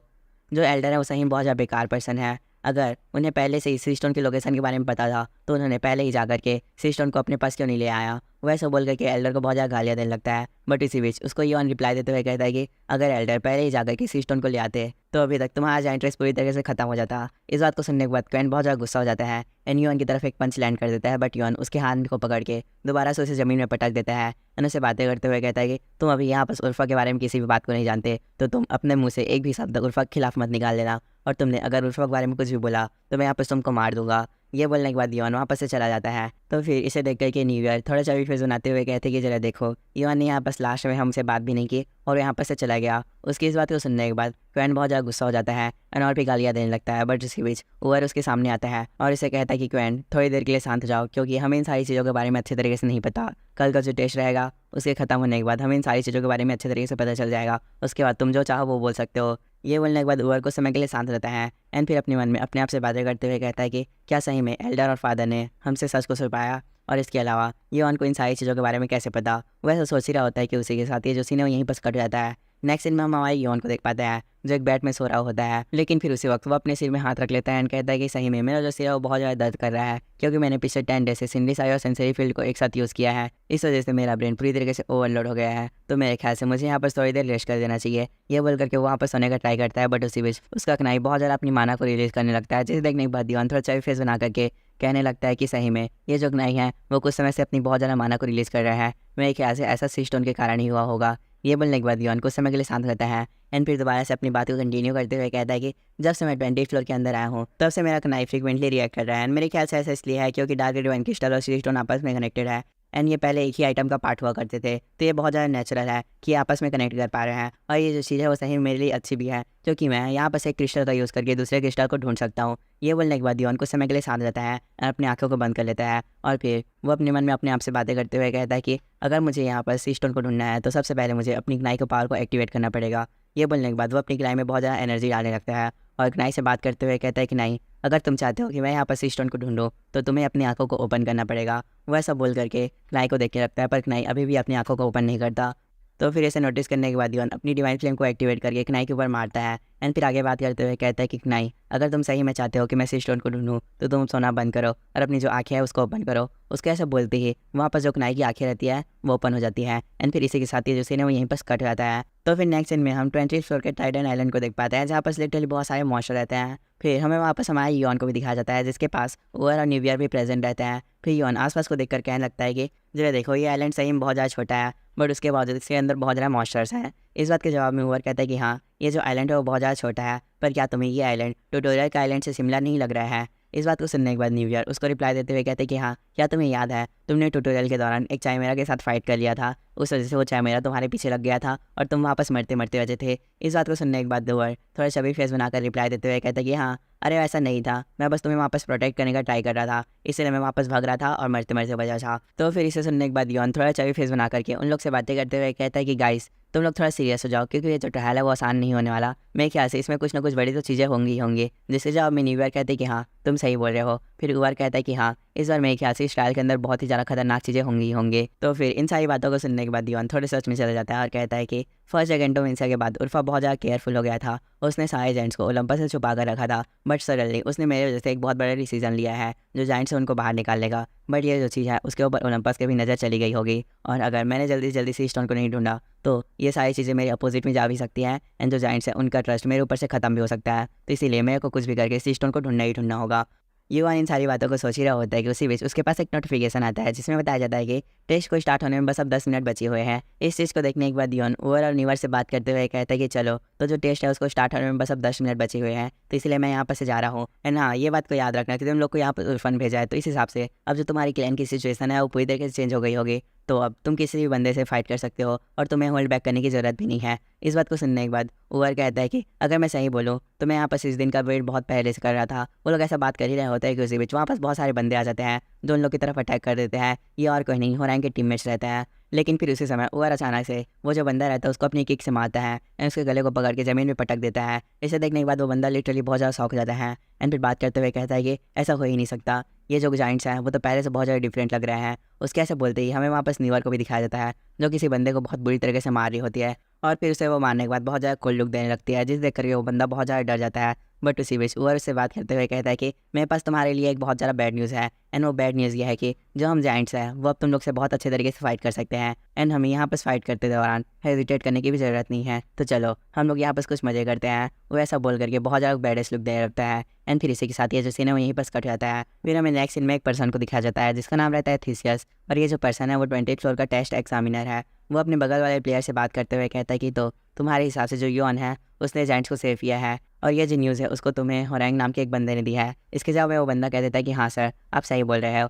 जो एल्डर है वो सही में बहुत ज़्यादा बेकार पर्सन है। अगर उन्हें पहले से ही सी स्टोन की लोकेशन के बारे में पता था तो उन्होंने पहले ही जाकर के सी स्टोन को अपने पास क्यों नहीं ले आया। वैसे बोल करके एल्डर को बहुत ज़्यादा गालियाँ देने लगता है, बट इसी बीच उसको योन रिप्लाई देते हुए कहता है कि अगर एल्डर पहले ही जाकर के सी स्टोन को ले आते तो अभी तक तुम्हारा जाइंट रेस पूरी तरह से खत्म हो जाता। इस बात को सुनने के बाद क्वेंट बहुत ज़्यादा गुस्सा हो जाता है एंड योन की तरफ एक पंच लैंड कर देता है, बट योन उसके हाथ को पकड़ के दोबारा से उसे ज़मीन में पटक देता है एंड उसे बातें करते हुए कहता है कि तुम अभी यहाँ पर उल्फा के बारे में किसी भी बात को नहीं जानते, तो तुम अपने मुँह से एक भी शब्द उल्फा के खिलाफ मत निकाल लेना, और तुमने अगर उल्फा के बारे में कुछ भी बोला तो मैं यहाँ पर तुमको मार दूंगा। ये बोलने के बाद योन वहाँ पर से चला जाता है। तो फिर इसे देख कर के न्यूयॉर्क थोड़ा चवी फिर सुनाते हुए कहते कि जरा देखो, योन ने यहाँ बस लास्ट में हमसे बात भी नहीं की और यहाँ पर से चला गया। उसकी इस बात को सुनने के बाद क्वेंट बहुत ज़्यादा गुस्सा हो जाता है एंड और भी गालियाँ देने लगता है, बट इसी बीच ऊअर उसके सामने आता है और इसे कहता है कि क्वेंट थोड़ी देर के लिए शांत जाओ, क्योंकि हमें इन सारी चीज़ों के बारे में अच्छे तरीके से नहीं पता। कल का जो टेस्ट रहेगा उसके ख़त्म होने के बाद हमें इन सारी चीज़ों के बारे में अच्छे तरीके से पता चल जाएगा, उसके बाद तुम जो चाहो वो बोल सकते हो। ये बोलने के बाद ऊअर कुछ समय के लिए शांत रहता है एंड फिर अपने मन में अपने आप से बातें करते हुए कहता है कि क्या सही में एल्डर और फादर ने हमसे सच को छुपाया, और इसके अलावा योन को इन सारी चीज़ों के बारे में कैसे पता। वैसे सोच ही रहा होता है कि उसी के साथ ये जो सीन है वो यहीं पर कट जाता है। नेक्स्ट सीन में हम हमारे योन को देख पाते हैं जो एक बेड में सो रहा होता है, लेकिन फिर उसी वक्त वो अपने सिर में हाथ रख लेता है एंड कहता है कि सही में मेरा जो सिर है वो बहुत ज़्यादा दर्द कर रहा है, क्योंकि मैंने पिछले 10 डेज से सिंडी साई और सेंसरी फील्ड को एक साथ यूज़ किया है। इस वजह से मेरा ब्रेन पूरी तरीके से ओवरलोड हो गया है, तो मेरे ख्याल से मुझे यहाँ पर थोड़ी देर रेस्ट कर देना चाहिए। ये बोल करके वो वहाँ पर सोने का ट्राई करता है, बट उसी बीच उसका कनाई बहुत ज़्यादा अपनी माना को रिलीज़ करने लगता है, जिसे देखने के बाद योन थोड़ा चवी फेस बना करके कहने लगता है कि सही में ये जो कनाई है वो कुछ समय से अपनी बहुत ज़्यादा माना को रिलीज़ कर रहा है। मेरे ख्याल से ऐसा सी स्टोन के कारण ही हुआ होगा। ये बोलने के बाद योन कुछ समय के लिए शांत रहता है एंड फिर दोबारा से अपनी बात को कंटिन्यू करते हुए कहता है कि जब से मैं 20 फ्लोर के अंदर आया हूँ तब से मेरा कनाई फ्रीक्वेंटली रिएक्ट कर रहा है। मेरे ख्याल से ऐसा इसलिए है क्योंकि डार्क डिवाइन क्रिस्टल और सी स्टोन आपस में कनेक्टेड है एंड ये पहले एक ही आइटम का पार्ट हुआ करते थे, तो ये बहुत ज़्यादा नेचुरल है कि आपस में कनेक्ट कर पा रहे हैं। और ये जो चीज़ है वो सही में मेरे लिए अच्छी भी है, क्योंकि मैं यहाँ पर से एक क्रिस्टल का यूज़ करके दूसरे क्रिस्टल को ढूंढ सकता हूँ। ये बोलने के बाद योन कुछ समय के लिए शांत रहता है और अपनी आंखों को बंद कर लेता है, और फिर वो अपने मन में अपने आप से बातें करते हुए कहता है कि अगर मुझे यहाँ पर सी स्टोन को ढूंढना है तो सबसे पहले मुझे अपनी कनाई के पावर को एक्टिवेट करना पड़ेगा। ये बोलने के बाद वो अपनी कनाई में बहुत ज़्यादा एनर्जी डालने लगता है और कनाई से बात करते हुए कहता है कि नहीं, अगर तुम चाहते हो कि मैं यहाँ पर सी स्टोन को ढूंढूं तो तुम्हें अपनी आंखों को ओपन करना पड़ेगा। वह सब बोल करके कनाई को देखने लगता है, पर कनाई अभी भी अपनी आंखों को ओपन नहीं करता। तो फिर इसे नोटिस करने के बाद योन अपनी डिवाइन फ्लेम को एक्टिवेट करके कनाई के ऊपर मारता है एंड फिर आगे बात करते हुए कहता है कि कनाई, अगर तुम सही में चाहते हो कि मैं सी स्टोन को ढूंढूं तो तुम सोना बंद करो और अपनी जो आंखें हैं उसको ओपन करो। उसके ऐसे बोलते ही वहाँ पर जो कनाई की आंखें रहती है वो ओपन हो जाती है एंड फिर इसी के साथ ये जो सीन है वो यहीं पर कट जाता है। तो फिर नेक्स्ट सीन में हम 20th फ्लोर के टाइटन आइलैंड को देख पाते हैं जहाँ पर लिटरली बहुत सारे मॉन्स्टर रहते हैं। फिर हमें वापस हमारे योन को भी दिखाया जाता है जिसके पास ओवर और न्यू ईयर भी प्रेजेंट रहते हैं। फिर योन आसपास को देखकर कहने लगता है कि जरा देखो ये आइलैंड सही में बहुत ज़्यादा छोटा है बट उसके बावजूद इसके अंदर बहुत ज़्यादा मॉन्स्टर्स हैं। इस बात के जवाब में ओवर कहता है कि हाँ ये जो आइलैंड है वो बहुत ज़्यादा छोटा है, पर क्या तुम्हें ये आइलैंड ट्यूटोरियल के आइलैंड से सिमिलर नहीं लग रहा है। इस बात को सुनने के बाद न्यू ईयर उसको रिप्लाई देते हुए कहते हैं कि हाँ क्या तुम्हें याद है तुमने ट्यूटोरियल के दौरान एक चाइमेरा के साथ फाइट कर लिया था, उस वजह से वो चाइमेरा तुम्हारे पीछे लग गया था और तुम वापस मरते मरते बचे थे। इस बात को सुनने के बाद ओवर थोड़ा शबी फेस बनाकर रिप्लाई देते हुए कहते हैं कि हाँ अरे ऐसा नहीं था, मैं बस तुम्हें वापस प्रोटेक्ट करने का ट्राई कर रहा था, इसलिए मैं वापस भाग रहा था और मरते मरते बचा था। तो फिर इसे सुनने के बाद योन थोड़ा चबी फेस बना करके उन लोग से बातें करते हुए कहता है कि गाइस तुम लोग थोड़ा सीरियस हो जाओ क्योंकि ये जो ट्रायल है वो आसान नहीं होने वाला। मेरे ख्याल से इसमें कुछ ना कुछ बड़ी तो चीज़ें होंगी ही होंगी। जिसके जवाब में न्यू ईयर कहते हैं कि हाँ तुम सही बोल रहे हो। फिर उवर कहता है कि हाँ इस बार मेरे ख्याल से इस ट्रायल के अंदर बहुत ही ज़्यादा खतरनाक चीज़ें होंगी ही होंगी। तो फिर इन सारी बातों को सुनने के बाद योन थोड़े सच में चला जाता है और कहता है कि फर्स्ट एगेंटोमेंसिया के बाद उर्फा बहुत ज़्यादा केयरफुल हो गया था। उसने सारे जाइंट्स को ओलंपस से छुपा कर रखा था बट सडनली उसने मेरे वजह से एक बहुत बड़ा डिसीजन लिया है जो जाइंट्स से उनको बाहर निकाल लेगा। बट ये जो चीज़ है उसके ऊपर ओलंपस की भी नज़र चली गई होगी और अगर मैंने जल्दी जल्दी से स्टोन को नहीं ढूंढा तो ये सारी चीज़ें मेरे अपोजिट में जा भी सकती हैं एंड जो जाइंट्स हैं उनका ट्रस्ट मेरे ऊपर से ख़त्म भी हो सकता है। तो इसीलिए मेरे को कुछ भी करके इस स्टोन को ढूंढना ही ढूंढना होगा। युवान इन सारी बातों को सोच ही रहा होता है कि उसी बीच उसके पास एक नोटिफिकेशन आता है जिसमें बताया जाता है कि टेस्ट को स्टार्ट होने में बस अब 10 मिनट बचे हुए हैं। इस चीज़ को देखने के बाद योन ओवर और न्यूवर से बात करते हुए कहता है कि चलो तो जो टेस्ट है उसको स्टार्ट होने में बस अब 10 मिनट बचे हुए हैं तो इसलिए मैं यहाँ पर से जा रहा हूँ। एंड हाँ ये बात को याद रखना कि तुम लोग को यहाँ पर उर्फन भेजा है तो इस हिसाब से अब जो तुम्हारी क्लैन की सिचुएशन है वो पूरी तरीके से चेंज हो गई होगी। तो अब तुम किसी भी बंदे से फाइट कर सकते हो और तुम्हें होल्ड बैक करने की ज़रूरत भी नहीं है। इस बात को सुनने के बाद ओवर कहता है कि अगर मैं सही बोलूँ तो मैं यहाँ पर इस दिन का वेट बहुत पहले से कर रहा था। वो लोग ऐसा बात कर ही रहे होते हैं कि उसी बीच वहाँ पास बहुत सारे बंदे आ जाते हैं जो उन लोग की तरफ अटैक कर देते हैं। ये और कोई नहीं होरैंग के टीममेट्स रहते हैं। लेकिन फिर उसी समय ओवर अचानक से वो जो बंदा रहता है उसको अपनी किक से मारता है एंड उसके गले को पकड़ के ज़मीन में पटक देता है। इसे देखने के बाद वो बंदा लिटरली बहुत ज़्यादा शॉक हो जाता है एंड फिर बात करते हुए कहता है कि ऐसा हो ही नहीं सकता, ये जो जाइंट्स हैं वो तो पहले से बहुत ज़्यादा डिफरेंट लग रहे हैं। उसके ऐसे बोलते ही हमें वापस न्यूवर को भी दिखाया जाता है जो किसी बंदे को बहुत बुरी तरीके से मार रही होती है और फिर उसे वो मारने के बाद बहुत ज़्यादा कोल्ड लुक देने लगती है जिस देख करके वो बंदा बहुत ज़्यादा डर जाता है। बट उसी बीच ओवर उससे बात करते हुए कहता है कि मेरे पास तुम्हारे लिए एक बहुत ज़्यादा बैड न्यूज़ है एंड वो बैड न्यूज़ ये है कि जो हम जाइंट्स हैं वो अब तुम लोग से बहुत अच्छे तरीके से फाइट कर सकते हैं एंड हमें यहाँ पर फाइट करते दौरान हेजिटेट करने की भी ज़रूरत नहीं है। तो चलो हम लोग यहाँ पर कुछ मज़े करते हैं। वो ऐसा बोल करके बहुत ज़्यादा बैडेस्ट लुक देने लगता है एंड फिर इसी के साथ ये जो सीन है वो यहीं पर कट जाता है। फिर हमें नेक्स्ट सीन में एक पर्सन को दिखाया जाता है जिसका नाम रहता है थीसियस और ये जो पर्सन है वो 20th फ्लोर का टेस्ट एग्जामिनर है। वो अपने बगल वाले प्लेयर से बात करते हुए कहता है कि तो तुम्हारे हिसाब से जो योन है उसने जाइंट्स को सेव किया है और ये जो न्यूज़ है उसको तुम्हें होरैंग नाम के एक बंदे ने दिया है। इसके जवाब में वो बंदा कह देता है कि हाँ सर आप सही बोल रहे हो,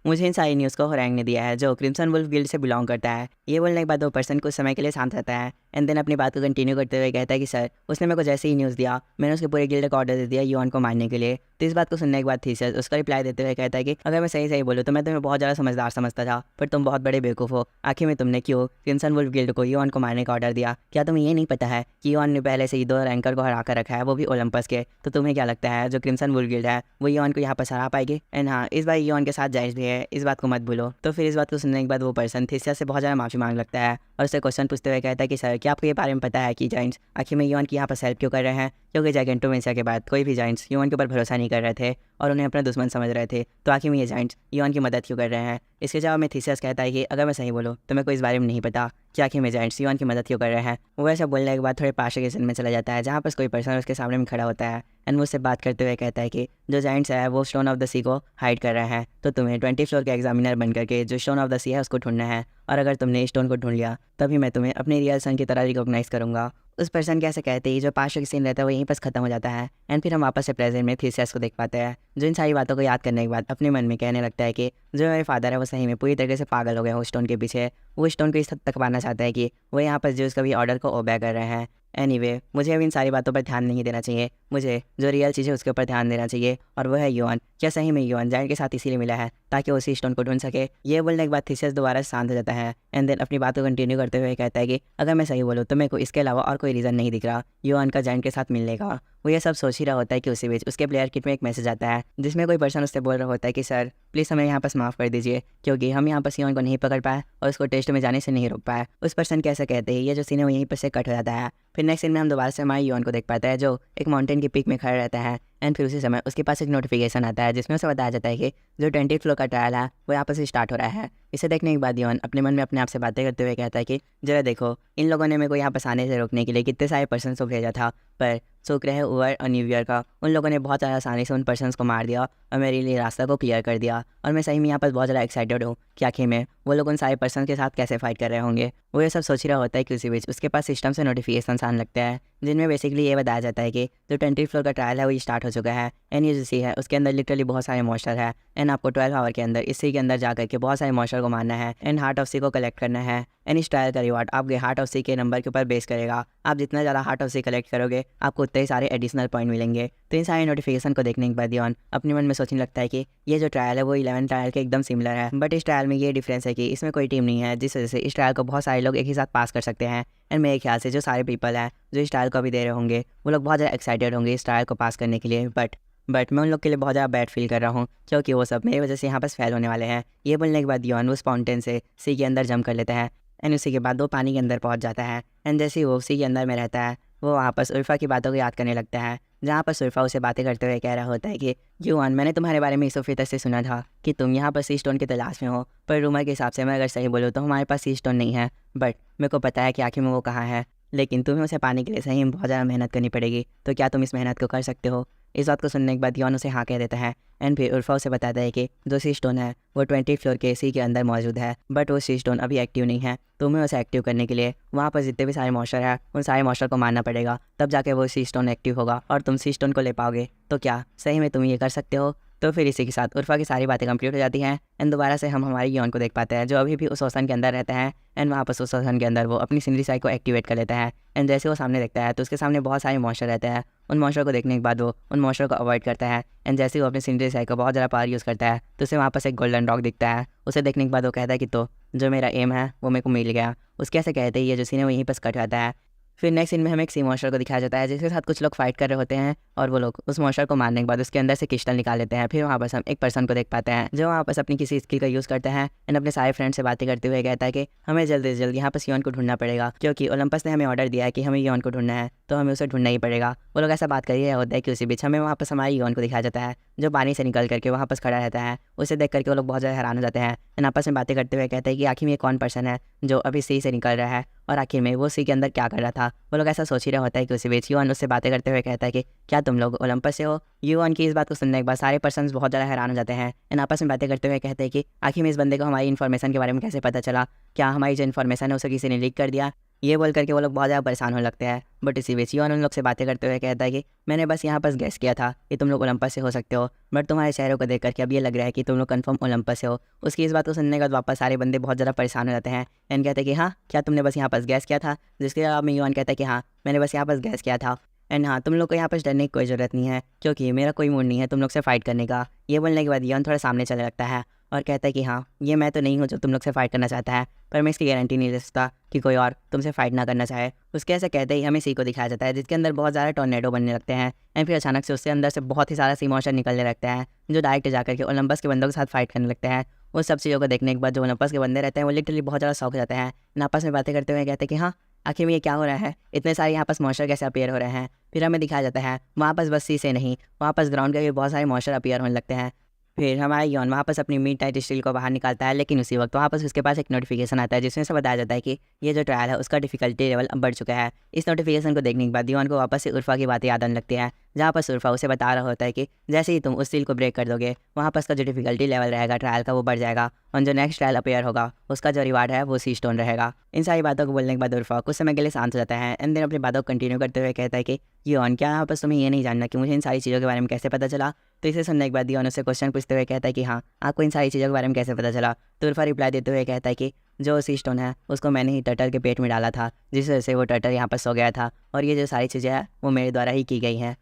मुझे इन सारी न्यूज़ को होरैंग ने दिया है जो क्रिम्सन वुल्फ गिल्ड से बिलोंग करता है। ये बोलने के बाद वो पर्सन कुछ समय के लिए शांत रहता है एंड देन अपनी बात को कंटिन्यू करते हुए कहता है कि सर उसने मेरे को जैसे ही न्यूज़ दिया मैंने उसके पूरे गिल्ड को ऑर्डर दे दिया योन को मारने के लिए। तो इस बात को सुनने के बाद थीसियस उसका रिप्लाई देते हुए कहता है कि अगर मैं सही बोलूँ तो मैं तुम्हें बहुत ज़्यादा समझदार समझता था पर तुम बहुत बड़े बेवकूफ़ हो। आखिर में तुमने क्यों क्रिम्सन वुल्फ गिल्ड को योन को मारने का ऑर्डर दिया? क्या तुम्हें ये नहीं पता है कि योन ने पहले से ही 2 रैंकर को हरा कर रखा है वो भी ओलंपस के? तो तुम्हें क्या लगता है जो क्रिम्सन वुल्फ गिल्ड है वो योन को यहाँ पर हरा पाएगी? एंड हाँ इस बार योन के साथ जाइंट्स भी है, इस बात को मत भूलो। तो फिर इस बात को सुनने के बाद वो पर्सन थीसियस से बहुत ज़्यादा माफ़ी मांग लगता है और उससे क्वेश्चन पूछते हुए कहता है कि सर क्या आपको ये बारे में पता है कि जाइंट्स आखिर में योन की यहाँ पर हेल्प क्यों कर रहे हैं? क्योंकि जैगेंटोमेंसिया के बाद कोई भी जाइंट्स योन के ऊपर भरोसा नहीं कर रहे थे और उन्हें अपना दुश्मन समझ रहे थे, तो आखिर में ये जाइंट्स योन की मदद क्यों कर रहे हैं? इसके जवाब में थीसियस कहता है कि अगर मैं सही बोलूँ तो मेरे को इस बारे में नहीं पता कि आखिर में जाइंट्स योन की मदद क्यों कर रहे हैं। वो ऐसा बोलने के बाद थोड़े पास के सीन में चला जाता है जहाँ पर कोई पर्सन उसके सामने में खड़ा होता है एंड मुझसे बात करते हुए कहता है कि जो जाइंट्स है वो स्टोन ऑफ द सी को हाइड कर रहे हैं तो तुम्हें 20 फ्लोर के एग्जामिनर बन करके जो स्टोन ऑफ द सी है उसको ढूंढना है और अगर तुमने स्टोन को ढूंढ लिया तभी मैं तुम्हें अपने रियल सन की तरह रिकॉग्नाइज करूँगा। उस पर्सन के ऐसे कहते ही जो पास का सीन रहता है वो यहीं पर खत्म हो जाता है एंड फिर हम वापस से प्रेजेंट में थीसियस को देख पाते हैं जो इन सारी बातों को याद करने के बाद अपने मन में कहने लगता है कि जो मेरे फादर है वो सही में पूरी तरीके से पागल हो गए हैं उस स्टोन के पीछे। वो स्टोन को इस हद तक पाना चाहता है कि वो यहाँ पर जो उसका भी ऑर्डर को ओबे कर रहे हैं। एनीवे मुझे अब इन सारी बातों पर ध्यान नहीं देना चाहिए, मुझे जो रियल चीज़ है उसके ऊपर ध्यान देना चाहिए, और वो है युआन। क्या सही में युआन जायंट के साथ इसीलिए मिला है ताकि वो उसी स्टोन को ढूंढ सके? ये बोलने के बाद थीसियस दोबारा शांत हो जाता है एंड देन अपनी बात को कंटिन्यू करते हुए कहता है कि अगर मैं सही बोलूँ तो मेरे को इसके अलावा और कोई रीज़न नहीं दिख रहा युआन का जायंट के साथ मिलने का। वो ये सब सोच ही रहा होता है कि उसी बीच उसके प्लेयर किट में एक मैसेज आता है जिसमें कोई पर्सन उससे बोल रहा होता है कि सर प्लीज़ हमें यहाँ पर माफ़ कर दीजिए, क्योंकि हम यहाँ पर युआन को नहीं पकड़ पाए और उसको टेस्ट में जाने से नहीं रोक पाए। उस पर्सन कैसे कहते हैं ये जो सीन है वो यहीं पर से कट हो जाता है। फिर नेक्स्ट सीन में हम दोबारा से हमारे युआन को देख पाते हैं जो एक माउंटेन की पीक में खड़ा रहता है एंड फिर उसी समय उसके पास एक नोटिफिकेशन आता है जिसमें उसे बताया जाता है कि जो 20 फ्लोर का ट्रायल है वो यहाँ पर से स्टार्ट हो रहा है। इसे देखने के बाद युआन अपने मन में अपने आप से बातें करते हुए कहता है कि जरा देखो, इन लोगों ने मेरे को यहाँ पास आने से रोकने के लिए कितने सारे पर्सन को भेजा था, पर शुक्र है ओवर और न्यू ईयर का उन लोगों ने बहुत ज़्यादा आसानी से उन पर्सन्स को मार दिया और मेरे लिए रास्ता को क्लियर कर दिया। और मैं सही में यहाँ पर बहुत ज़्यादा एक्साइटेड हूँ कि आखिर में वो लोग उन सारे पर्सन के साथ कैसे फाइट कर रहे होंगे। वो ये सब सोच रहा होता है कि उसी बीच उसके पास सिस्टम से नोटिफिकेशन आने लगते हैं जिनमें बेसिकली ये बताया जाता है कि जो 20 फ्लोर का ट्रायल है वो स्टार्ट हो चुका है एंड ये जो सी है उसके अंदर लिटरली बहुत सारे मॉन्स्टर है एंड आपको 12 आवर के अंदर इसी के अंदर जाकर के बहुत सारे मॉन्स्टर को मारना है एंड हार्ट ऑफ सी को कलेक्ट करना है। एंड इस ट्रायल का रिवार्ड आपके हार्ट ऑफ सी के नंबर के ऊपर बेस करेगा। आप जितना ज़्यादा हार्ट ऑफ सी कलेक्ट करोगे आपको उतने ही सारे एडिशनल पॉइंट मिलेंगे। तो इन सारे नोटिफिकेशन को देखने के बाद युआन अपने मन में सोचने लगता है कि ये जो ट्रायल है वो 11 ट्रायल के एकदम सिमिलर है, बट इस ट्रायल में ये डिफरेंस है कि इसमें कोई टीम नहीं है, जिस वजह से इस ट्रायल को बहुत सारे लोग एक ही साथ पास कर सकते हैं। एंड मेरे ख्याल से जो सारे पीपल हैं जो इस ट्रायल को भी दे रहे होंगे वो लोग बहुत ज़्यादा एक्साइटेड होंगे इस ट्रायल को पास करने के लिए, बट मैं उन लोग के लिए बहुत ज़्यादा बैड फील कर रहा हूँ क्योंकि वो सब मेरी वजह से यहाँ पर फेल होने वाले हैं। ये बोलने के बाद युआन उस फाउंटेन से सी के अंदर जंप कर लेता है एंड उसी के बाद वो पानी के अंदर पहुँच जाता है एंड जैसे ही वो उसी के अंदर में रहता है वो वहाँ पर उल्फा की बातों को याद करने लगता है, जहाँ पर उल्फा उसे बातें करते हुए कह रहा होता है कि युआन मैंने तुम्हारे बारे में सोफिया से सुना था कि तुम यहाँ पर सी स्टोन की तलाश में हो, पर रूमर के हिसाब से मैं अगर सही बोलूँ तो हमारे पास सी स्टोन नहीं है, बट मेरे को पता है कि आखिर में वो कहाँ है, लेकिन तुम्हें उसे पाने के लिए सही में बहुत ज़्यादा मेहनत करनी पड़ेगी। तो क्या तुम इस मेहनत को कर सकते हो? इस बात को सुनने के बाद युआन उसे हाँ कह देता है एंड फिर उल्फा उसे बताता है कि जो सी स्टोन है वो 20 फ्लोर के सी के अंदर मौजूद है, बट वो सी स्टोन अभी एक्टिव नहीं है। तुम्हें उसे एक्टिव करने के लिए वहाँ पर जितने भी सारे मॉन्स्टर है उन सारे मॉन्स्टर को मारना पड़ेगा, तब जाके वो सी स्टोन एक्टिव होगा और तुम सी स्टोन को ले पाओगे। तो क्या सही में तुम ये कर सकते हो? तो फिर इसी के साथ उल्फा की सारी बातें कंप्लीट हो जाती हैं एंड दोबारा से हम हमारे युआन को देख पाते हैं जो अभी भी उस ओशन के अंदर रहता है एंड वहाँ पर उस ओशन के अंदर वो अपनी सिंदरी साइड को एक्टिवेट कर लेता है एंड जैसे वो सामने देखता है तो उसके सामने बहुत सारे मॉन्स्टर रहते हैं। उन मॉन्स्टर को देखने के बाद वो उन मॉन्स्टर को अवॉइड करता है एंड जैसे वो अपनी सिंदरी साइड को बहुत ज़्यादा पावर यूज़ करता है तो उसे वहाँ पर एक गोल्डन रॉक दिखता है। उसे देखने के बाद वो कहता है कि तो जो मेरा एम है वो मेरे को मिल गया। उसके ऐसे कहते ही ये जो सीन है वो यहीं पर कट जाता है। फिर नेक्स्ट सीन में हमें एक सी मॉन्स्टर को दिखाया जाता है जिसके साथ कुछ लोग फाइट कर रहे होते हैं और वो लोग उस मॉन्स्टर को मारने के बाद उसके अंदर से क्रिस्टल निकाल लेते हैं। फिर वहाँ पर हम एक पर्सन को देख पाते हैं जो वहाँ पर अपनी किसी स्किल का यूज़ करता है एंड अपने सारे फ्रेंड से बातें करते हुए कहता है कि हमें जल्दी से जल्दी यहाँ पर युआन को ढूंढना पड़ेगा, क्योंकि ओलंपस ने हमें ऑर्डर दिया है कि हमें युआन को ढूंढना है, तो हमें उसे ढूंढना ही पड़ेगा। वो लोग ऐसा बात कर रही होता है कि उसी बीच हमें वहाँ पर हमारे युआन को दिखाया जाता है जो पानी से निकल करके वहाँ पर खड़ा रहता है। उसे देख करके वो लोग बहुत ज़्यादा हैरान हो जाते हैं एंड आपस में बातें करते हुए कहते हैं कि आखिर में ये कौन पर्सन है जो अभी सी से निकल रहा है और आखिर में वो सी के अंदर क्या कर रहा था। वो लोग ऐसा सोच ही रहा होता है कि उसी बीच युआन उससे बातें करते हुए कहता है कि क्या तुम लोग ओलंपस से हो? युआन की इस बात को सुनने के बाद सारे पर्सन्स बहुत ज़्यादा हैरान हो जाते हैं एंड आपस में बातें करते हुए कहते हैं कि आखिर में इस बंदे को हमारी इन्फॉर्मेशन के बारे में कैसे पता चला, क्या हमारी जो इन्फॉर्मेशन है उसे किसी ने लीक कर दिया? ये बोल करके वो लोग बहुत ज़्यादा परेशान होने लगते हैं। बट इसी बीच युआन उन लोग से बातें करते हुए कहता है कि मैंने बस यहाँ पर गैस किया था कि तुम लोग ओलंपस से हो सकते हो, बट तुम्हारे चेहरों को देख करके अब ये लग रहा है कि तुम लोग कंफर्म ओलंपस से हो। उसकी इस बात को सुनने के बाद वापस सारे बंदे बहुत ज़्यादा परेशान हो जाते हैं एंड कहते हैं कि हाँ क्या तुमने बस यहाँ पर गैस किया था? जिसके जवाब में युआन कहता है कि हाँ मैंने बस यहाँ पर गैस किया था एंड हाँ तुम लोग को यहाँ पर डरने की कोई ज़रूरत नहीं है क्योंकि मेरा कोई मूड नहीं है तुम लोग से फाइट करने का। ये बोलने के बाद युआन थोड़ा सामने चलने लगता है और कहता है कि हाँ ये मैं तो नहीं हूँ जो तुम लोग से फाइट करना चाहता है, पर मैं इसकी गारंटी नहीं ले सकता कि कोई और तुमसे फाइट ना करना चाहे। उसके ऐसे कहते ही हमें सी को दिखाया जाता है जिसके अंदर बहुत ज़्यादा टॉर्नेडो बनने लगते हैं एंड फिर अचानक से उसके अंदर से बहुत ही सारा सी मॉन्स्टर निकलने लगता है जो डायरेक्ट जाकर के ओलंपस के बंदों के साथ फाइट करने लगते हैं। उन सब चीज़ों को देखने के बाद जो ओलंपस के बंदे रहते हैं वो लिटरली बहुत ज़्यादा शौक हो जाते हैं एंड आपस में बातें करते हुए कहते हैं कि हाँ आखिर में ये क्या हो रहा है, इतने सारे यहाँ पास मॉन्स्टर कैसे अपीयर हो रहे हैं। फिर हमें दिखाया जाता है वहाँ पास बस सी से नहीं वहाँ पास ग्राउंड के भी बहुत सारे मॉन्स्टर अपीयर होने लगते हैं। फिर हमारा युआन वहाँ पास अपनी मीट टाइट स्टील को बाहर निकालता है, लेकिन उसी वक्त वहाँ पास उसके पास एक नोटिफिकेशन आता है जिसमें से बताया जाता है कि ये जो ट्रायल है उसका डिफिकल्टी लेवल अब बढ़ चुका है। इस नोटिफिकेशन को देखने के बाद युआन को वापस से उल्फा की बातें याद आने लगती है, जहाँ पर उल्फा उसे बता रहा होता है कि जैसे ही तुम उस सील को ब्रेक कर दोगे वहाँ पर उसका जो डिफिकल्टी लेवल रहेगा ट्रायल का वो बढ़ जाएगा और जो नेक्स्ट ट्रायल अपीयर होगा उसका जो रिवार्ड है वो सी स्टोन रहेगा। इन सारी बातों को बोलने के बाद उल्फा कुछ समय के लिए शांत हो जाता है एंड देन अपनी बातों को कंटिन्यू करते हुए कहता है कि युआन क्या यहाँ पर तुम्हें ये नहीं जानना कि मुझे इन सारी चीज़ों के बारे में कैसे पता चला? तो इसे सुनने के बाद युआन उससे क्वेश्चन पूछते हुए कहता है कि हाँ आपको इन सारी चीज़ों के बारे में कैसे पता चला? तो उल्फा रिप्लाई देते हुए कहता है कि जो सी स्टोन है उसको मैंने ही टर्टल के पेट में डाला था जिस वजह से वो टर्टल यहाँ पर सो गया था और ये जो सारी चीज़ें हैं वो मेरे द्वारा ही की गई हैं।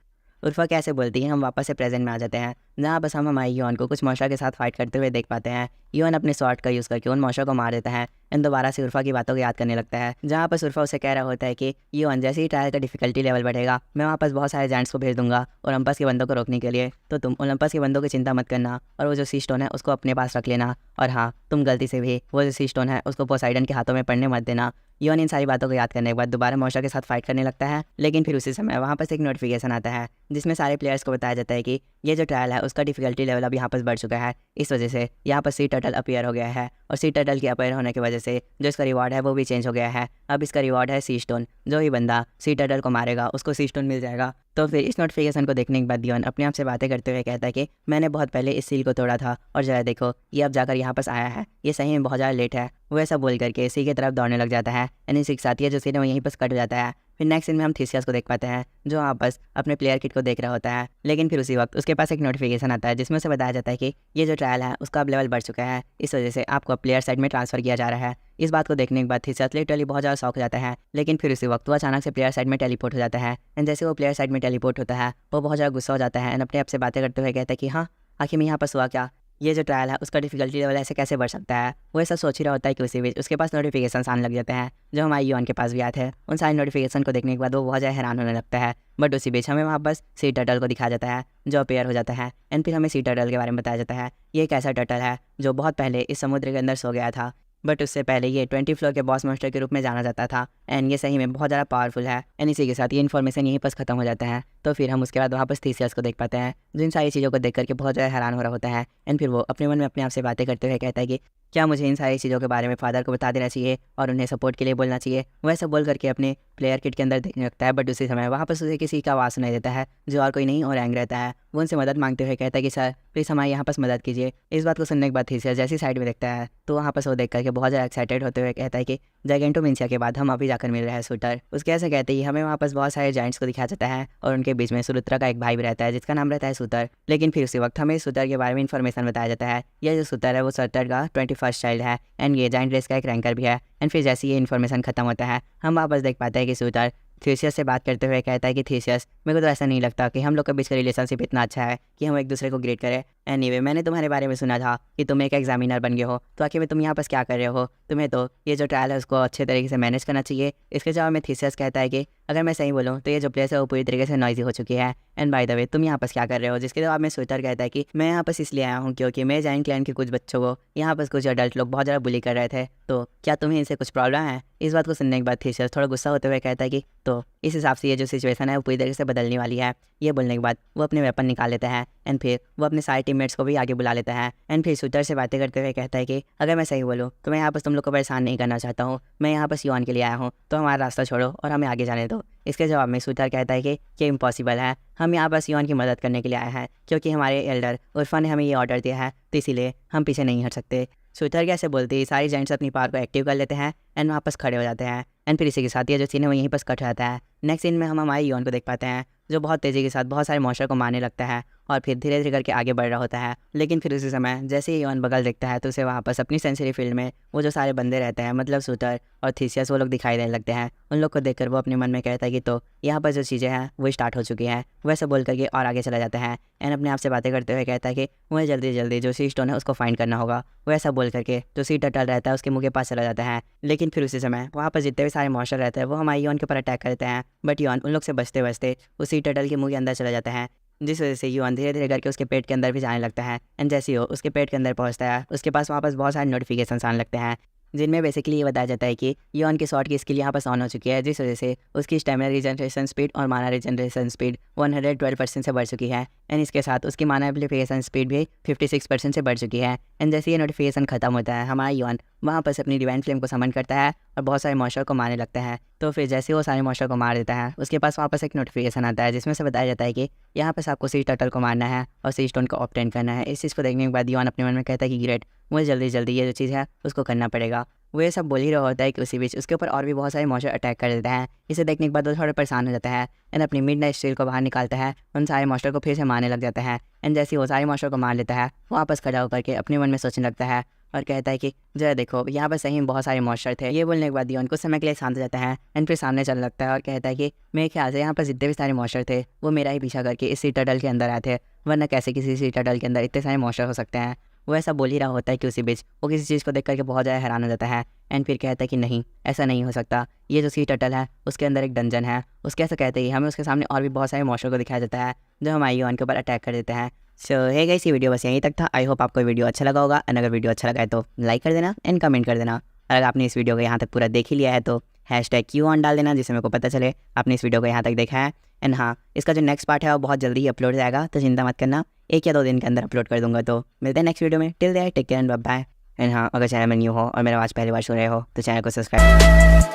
उर्फा कैसे बोलती है हम वापस से प्रेजेंट में आ जाते हैं, जहाँ बस हम हमारे योन को कुछ मॉशा के साथ फाइट करते हुए देख पाते हैं। योन अपने शॉट का यूज़ करके उन मॉशा को मार देता है एंड दोबारा से उर्फा की बातों को याद करने लगता है, जहाँ पर उर्फा उसे कह रहा होता है कि योन जैसे ही ट्रायल का डिफिकल्टी लेवल बढ़ेगा मैं वहाँ पर बहुत सारे जाइंट्स को भेज दूंगा ओलंपस के बंदों को रोकने के लिए, तो तुम ओलंपस के बंदों की चिंता मत करना और वो जो सी स्टोन है उसको अपने पास रख लेना, और हाँ तुम गलती से भी वो जो सी स्टोन है उसको पोसाइडन के हाथों में पड़ने मत देना। योन इन सारी बातों को याद करने के बाद दोबारा मॉशा के साथ फाइट करने लगता है, लेकिन फिर उसी समय वहाँ पर एक नोटिफिकेशन आता है जिसमें सारे प्लेयर्स को बताया जाता है कि ये जो ट्रायल है उसका डिफिकल्टी लेवल अब यहाँ पर बढ़ चुका है, इस वजह से यहाँ पर सी टर्टल अपीयर हो गया है और सी टर्टल के अपीयर होने की वजह से जो इसका रिवॉर्ड है वो भी चेंज हो गया है। अब इसका रिवॉर्ड है सी स्टोन, जो ही बंदा सी टर्टल को मारेगा उसको सी स्टोन मिल जाएगा। तो फिर इस नोटिफिकेशन को देखने के बाद योन अपने आप से बातें करते हुए कहता है कि मैंने बहुत पहले इस सील को तोड़ा था और जरा देखो ये अब जाकर यहाँ पास आया है, ये सही में बहुत ज़्यादा लेट है। वो ऐसा बोल करके सी की तरफ दौड़ने लग जाता है एंड इसी के साथ ये जो सीन है वो यहीं पर कट हो जाता है। फिर नेक्स्ट सीन में हम थीसियस को देख पाते हैं जो आपस अपने प्लेयर किट को देख रहा होता है, लेकिन फिर उसी वक्त उसके पास एक नोटिफिकेशन आता है जिसमें से बताया जाता है कि ये जो ट्रायल है उसका अब लेवल बढ़ चुका है, इस वजह से आपको प्लेयर साइड में ट्रांसफर किया जा रहा है। इस बात को देखने के बाद थीसियस लिटरली बहुत ज़्यादा शॉक हो जाता है, लेकिन फिर उसी वक्त वो अचानक से प्लेयर साइड में टेलीपोर्ट हो जाता है एंड जैसे वो प्लेयर साइड में टेलीपोर्ट होता है वो बहुत ज़्यादा गुस्सा हो जाता है एंड अपने आप से बातें करते हुए कहता है कि हाँ आखिर में यहाँ पर हुआ क्या, ये जो ट्रायल है उसका डिफिकल्टी लेवल ऐसे कैसे बढ़ सकता है। वो ऐसा सोच ही रहा होता है कि उसी बीच उसके पास नोटिफिकेशन आने लग जाते हैं जो हमारे योन के पास भी आते हैं। उन सारे नोटिफिकेशन को देखने के बाद वो बहुत ज़्यादा हैरान होने लगता है, बट उसी बीच हमें वहाँ बस सी टर्टल को दिखाया जाता है जो अपेयर हो जाता है एंड फिर हमें सी टर्टल के बारे में बताया जाता है। ये एक ऐसा टर्टल है जो बहुत पहले इस समुद्र के अंदर सो गया था, बट उससे पहले ये 20 फ्लोर के बॉस मास्टर के रूप में जाना जाता था एंड ये सही में बहुत ज़्यादा पावरफुल है एंड इसी के साथ ये इन्फॉर्मेशन यहीं पर ख़त्म हो जाता है। तो फिर हम उसके बाद वहाँ पर थीसियस को देख पाते हैं जो इन सारी चीज़ों को देख करके बहुत ज़्यादा हैरान हो रहा होता है एंड फिर वो अपने मन में अपने आप से बातें करते हुए कहता है कि क्या मुझे इन सारी चीज़ों के बारे में फादर को बता देना चाहिए और उन्हें सपोर्ट के लिए बोलना चाहिए। वैसा बोल करके अपने प्लेयर किट के अंदर देखने लगता है, बट उसी समय वहाँ पर उसे किसी का आवाज़ सुनाई देता है जो और कोई नहीं और एंग रहता है। वो उनसे मदद मांगते हुए कहता है कि सर प्लीज़ हमारे यहाँ पास मदद कीजिए। इस बात को सुनने के बाद थीसियस जैसी साइड में देखता है तो वहाँ पर वो देख करके बहुत ज़्यादा एक्साइटेड होते हुए कहता है कि जाइगेंटोमेंशिया के बाद हम अभी जाकर मिल रहे हैं शूटर। उसके ऐसे कहते ही हमें वहाँ पर बहुत सारे जाइंट्स को दिखाया जाता है और उनके बीच में सुरुत्रा का एक भाई भी रहता है जिसका नाम रहता है सूतर। लेकिन फिर उसी वक्त हमें सूतर के बारे में इन्फॉर्मेशन बताया जाता है। यह जो सूतर है वो सूतर का 21st चाइल्ड है एंड ये जाइंट रेस का एक रैंकर भी है एंड फिर जैसे ये इन्फॉर्मेशन खत्म होता है हम वापस देख पाते हैं कि सूतर थीसियस से बात करते हुए कहता है कि थीसियस मेरे को तो ऐसा नहीं लगता कि हम लोग के बीच का रिलेशनशिप इतना अच्छा है कि हम एक दूसरे को ग्रेट करें। एनीवे मैंने तुम्हारे बारे में सुना था कि तुम एक एग्जामिनर बन गए हो, तो आखिर में तुम यहाँ पास क्या कर रहे हो, तुम्हें तो ये जो ट्रायल है उसको अच्छे तरीके से मैनेज करना चाहिए। इसके जवाब में थीसियस कहता है कि अगर मैं सही बोलूँ तो ये जो प्लेस है वो पूरी तरीके से नॉइजी हो चुकी है एंड बाय द वे तुम यहाँ पास क्या कर रहे हो। जिसके जवाब में स्वेटर कहता है कि मैं यहाँ पास इसलिए आया हूँ क्योंकि मैं जाइंट क्लैन के कुछ बच्चों को यहाँ पास कुछ अडल्ट लोग बहुत ज़्यादा बुली कर रहे थे, तो क्या तुम्हें इनसे कुछ प्रॉब्लम है। इस बात को सुनने के बाद थीसियस थोड़ा गुस्सा होते हुए कहता है कि तो इस हिसाब से ये जो सिचुएशन है वो पूरी तरीके से बदलने वाली है। ये बोलने के बाद वो अपने वेपन निकाल लेता है एंड फिर वो अपने सारे टीममेट्स को भी आगे बुला लेता है एंड फिर शूटर से बातें करते हुए कहता है कि अगर मैं सही बोलूँ तो मैं यहाँ पर तुम लोग को परेशान नहीं करना चाहता हूँ, मैं यहाँ पर योन के लिए आया हूँ, तो हमारा रास्ता छोड़ो और हमें आगे जाने दो। इसके जवाब में शूटर कहता है कि ये इम्पॉसिबल है, हम यहाँ बस योन की मदद करने के लिए आए हैं क्योंकि हमारे एल्डर उर्फा ने हमें ये ऑर्डर दिया है, तो इसीलिए हम पीछे नहीं हट सकते। शूटर कैसे बोलते ही सारी जाइंट्स अपनी पावर को एक्टिव कर लेते हैं एंड वापस खड़े हो जाते हैं एंड फिर इसी के साथ ये जो सीन है वो यहीं पर कट जाता है। नेक्स्ट सीन में हम हमारे योन को देख पाते हैं जो बहुत तेज़ी के साथ बहुत सारे मॉन्स्टर को मारने लगता है और फिर धीरे धीरे करके आगे बढ़ रहा होता है। लेकिन फिर उसी समय जैसे ही योन बगल देखता है तो उसे वापस अपनी सेंसरी फील्ड में वो जो सारे बंदे रहते हैं मतलब शूटर और थीसियस वो लोग दिखाई देने लगते हैं। उन लोग को देखकर वो अपने मन में कहता है कि तो यहाँ पर जो चीज़ें हैं वो स्टार्ट हो चुकी हैं। वैसे बोल करके और आगे चला जाता है एंड अपने आप से बातें करते हुए कहता है कि मुझे जल्दी जल्दी जो सी स्टोन है उसको फाइंड करना होगा। वैसा बोल करके जो सी टर्टल रहता है उसके मुँह के पास चला जाता है, लेकिन फिर उसी समय वहाँ पर जितने भी सारे मॉन्स्टर रहते हैं वो हमारे योन के ऊपर अटैक करते हैं, बट योन उन लोग से बचते बचते उस सी टर्टल के मुँह के अंदर चला जाता है, जिस वजह से योन धीरे धीरे करके उसके पेट के अंदर भी जाने लगता है एंड जैसे ही वो उसके पेट के अंदर पहुंचता है उसके पास वापस बहुत सारे नोटिफिकेशन आने लगते हैं जिनमें बेसिकली ये बताया जाता है कि योन की शॉट की स्किल यहाँ पर ऑन हो चुकी है, जिस वजह से उसकी स्टेमिना रीजनरेशन स्पीड और माना रीजनरेशन स्पीड 112% से बढ़ चुकी है एंड इसके साथ उसकी माना एम्प्लीफिकेशन स्पीड भी 56% से बढ़ चुकी है। एंड जैसे ये नोटिफिकेशन खत्म होता है हमारा योन वहाँ पर से अपनी डिवाइन फ्लेम को समन करता है और बहुत सारे मॉन्स्टर को मारने लगता है। तो फिर जैसे वो सारे मॉन्स्टर को मार देता है उसके पास वापस एक नोटिफिकेशन आता है जिसमें से बताया जाता है कि यहाँ पर आपको सी टर्टल को मारना है और सी स्टोन को ऑब्टेन करना है। इस चीज़ को देखने के बाद योन अपने मन में कहता है कि ग्रेट, मुझे जल्दी जल्दी ये जो चीज़ है उसको करना पड़ेगा। वो ये सब बोल ही रहा होता है कि उसी बीच उसके ऊपर और भी बहुत सारे मॉन्स्टर अटैक कर देते हैं। इसे देखने के बाद वो थोड़ा परेशान हो जाता है एंड अपनी मिडनाइट स्टील को बाहर निकालता है, उन सारे मॉन्स्टर को फिर से मारने लग जाता है एंड जैसे वो सारे मॉन्स्टर को मार लेता है वापस खड़ा होकर के अपने मन में सोचने लगता है और कहता है कि जरा देखो यहाँ पर सही में बहुत सारे मॉन्स्टर थे। ये बोलने के बाद डियोन कुछ समय के लिए शांत हो जाता है एंड फिर सामने चल लगता है और कहता है कि मेरे ख्याल से यहाँ पर जितने भी सारे मॉन्स्टर थे वो मेरा ही पीछा करके इस सीटाडल के अंदर आए थे, वरना कैसे किसी सीटाडल के अंदर इतने सारे मॉन्स्टर हो सकते हैं। वो ऐसा बोल ही रहा होता है कि उसी बीच वो किसी चीज़ को देख करके बहुत ज़्यादा हैरान हो जाता है एंड फिर कहता है कि नहीं, ऐसा नहीं हो सकता। ये जो सी टर्टल है उसके अंदर एक डंजन है। उसके ऐसा कहते ही हमें उसके सामने और भी बहुत सारे मॉन्स्टर को दिखाया जाता है जो हमारे यून के ऊपर अटैक कर देते हैं। सो हे गाइस, ये वीडियो बस यहीं तक था। आई होप आपको वीडियो अच्छा लगा होगा एंड अगर वीडियो अच्छा लगा है तो लाइक कर देना एंड कमेंट कर देना। अगर आपने इस वीडियो को यहाँ तक पूरा देख ही लिया है तो #Q डाल देना जिससे मेरे को पता चले आपने इस वीडियो को यहाँ तक देखा है। एंड हाँ, इसका जो नेक्स्ट पार्ट है वो बहुत जल्दी ही अपलोड हो जाएगा, तो चिंता मत करना, 1 या 2 दिन के अंदर अपलोड कर दूंगा। तो मिलते हैं नेक्स्ट वीडियो में। Till there take care and bye bye. And हाँ, अगर चैनल में न्यू हो और मेरा आवाज़ पहली बार सुन रहे हो तो चैनल को सब्सक्राइब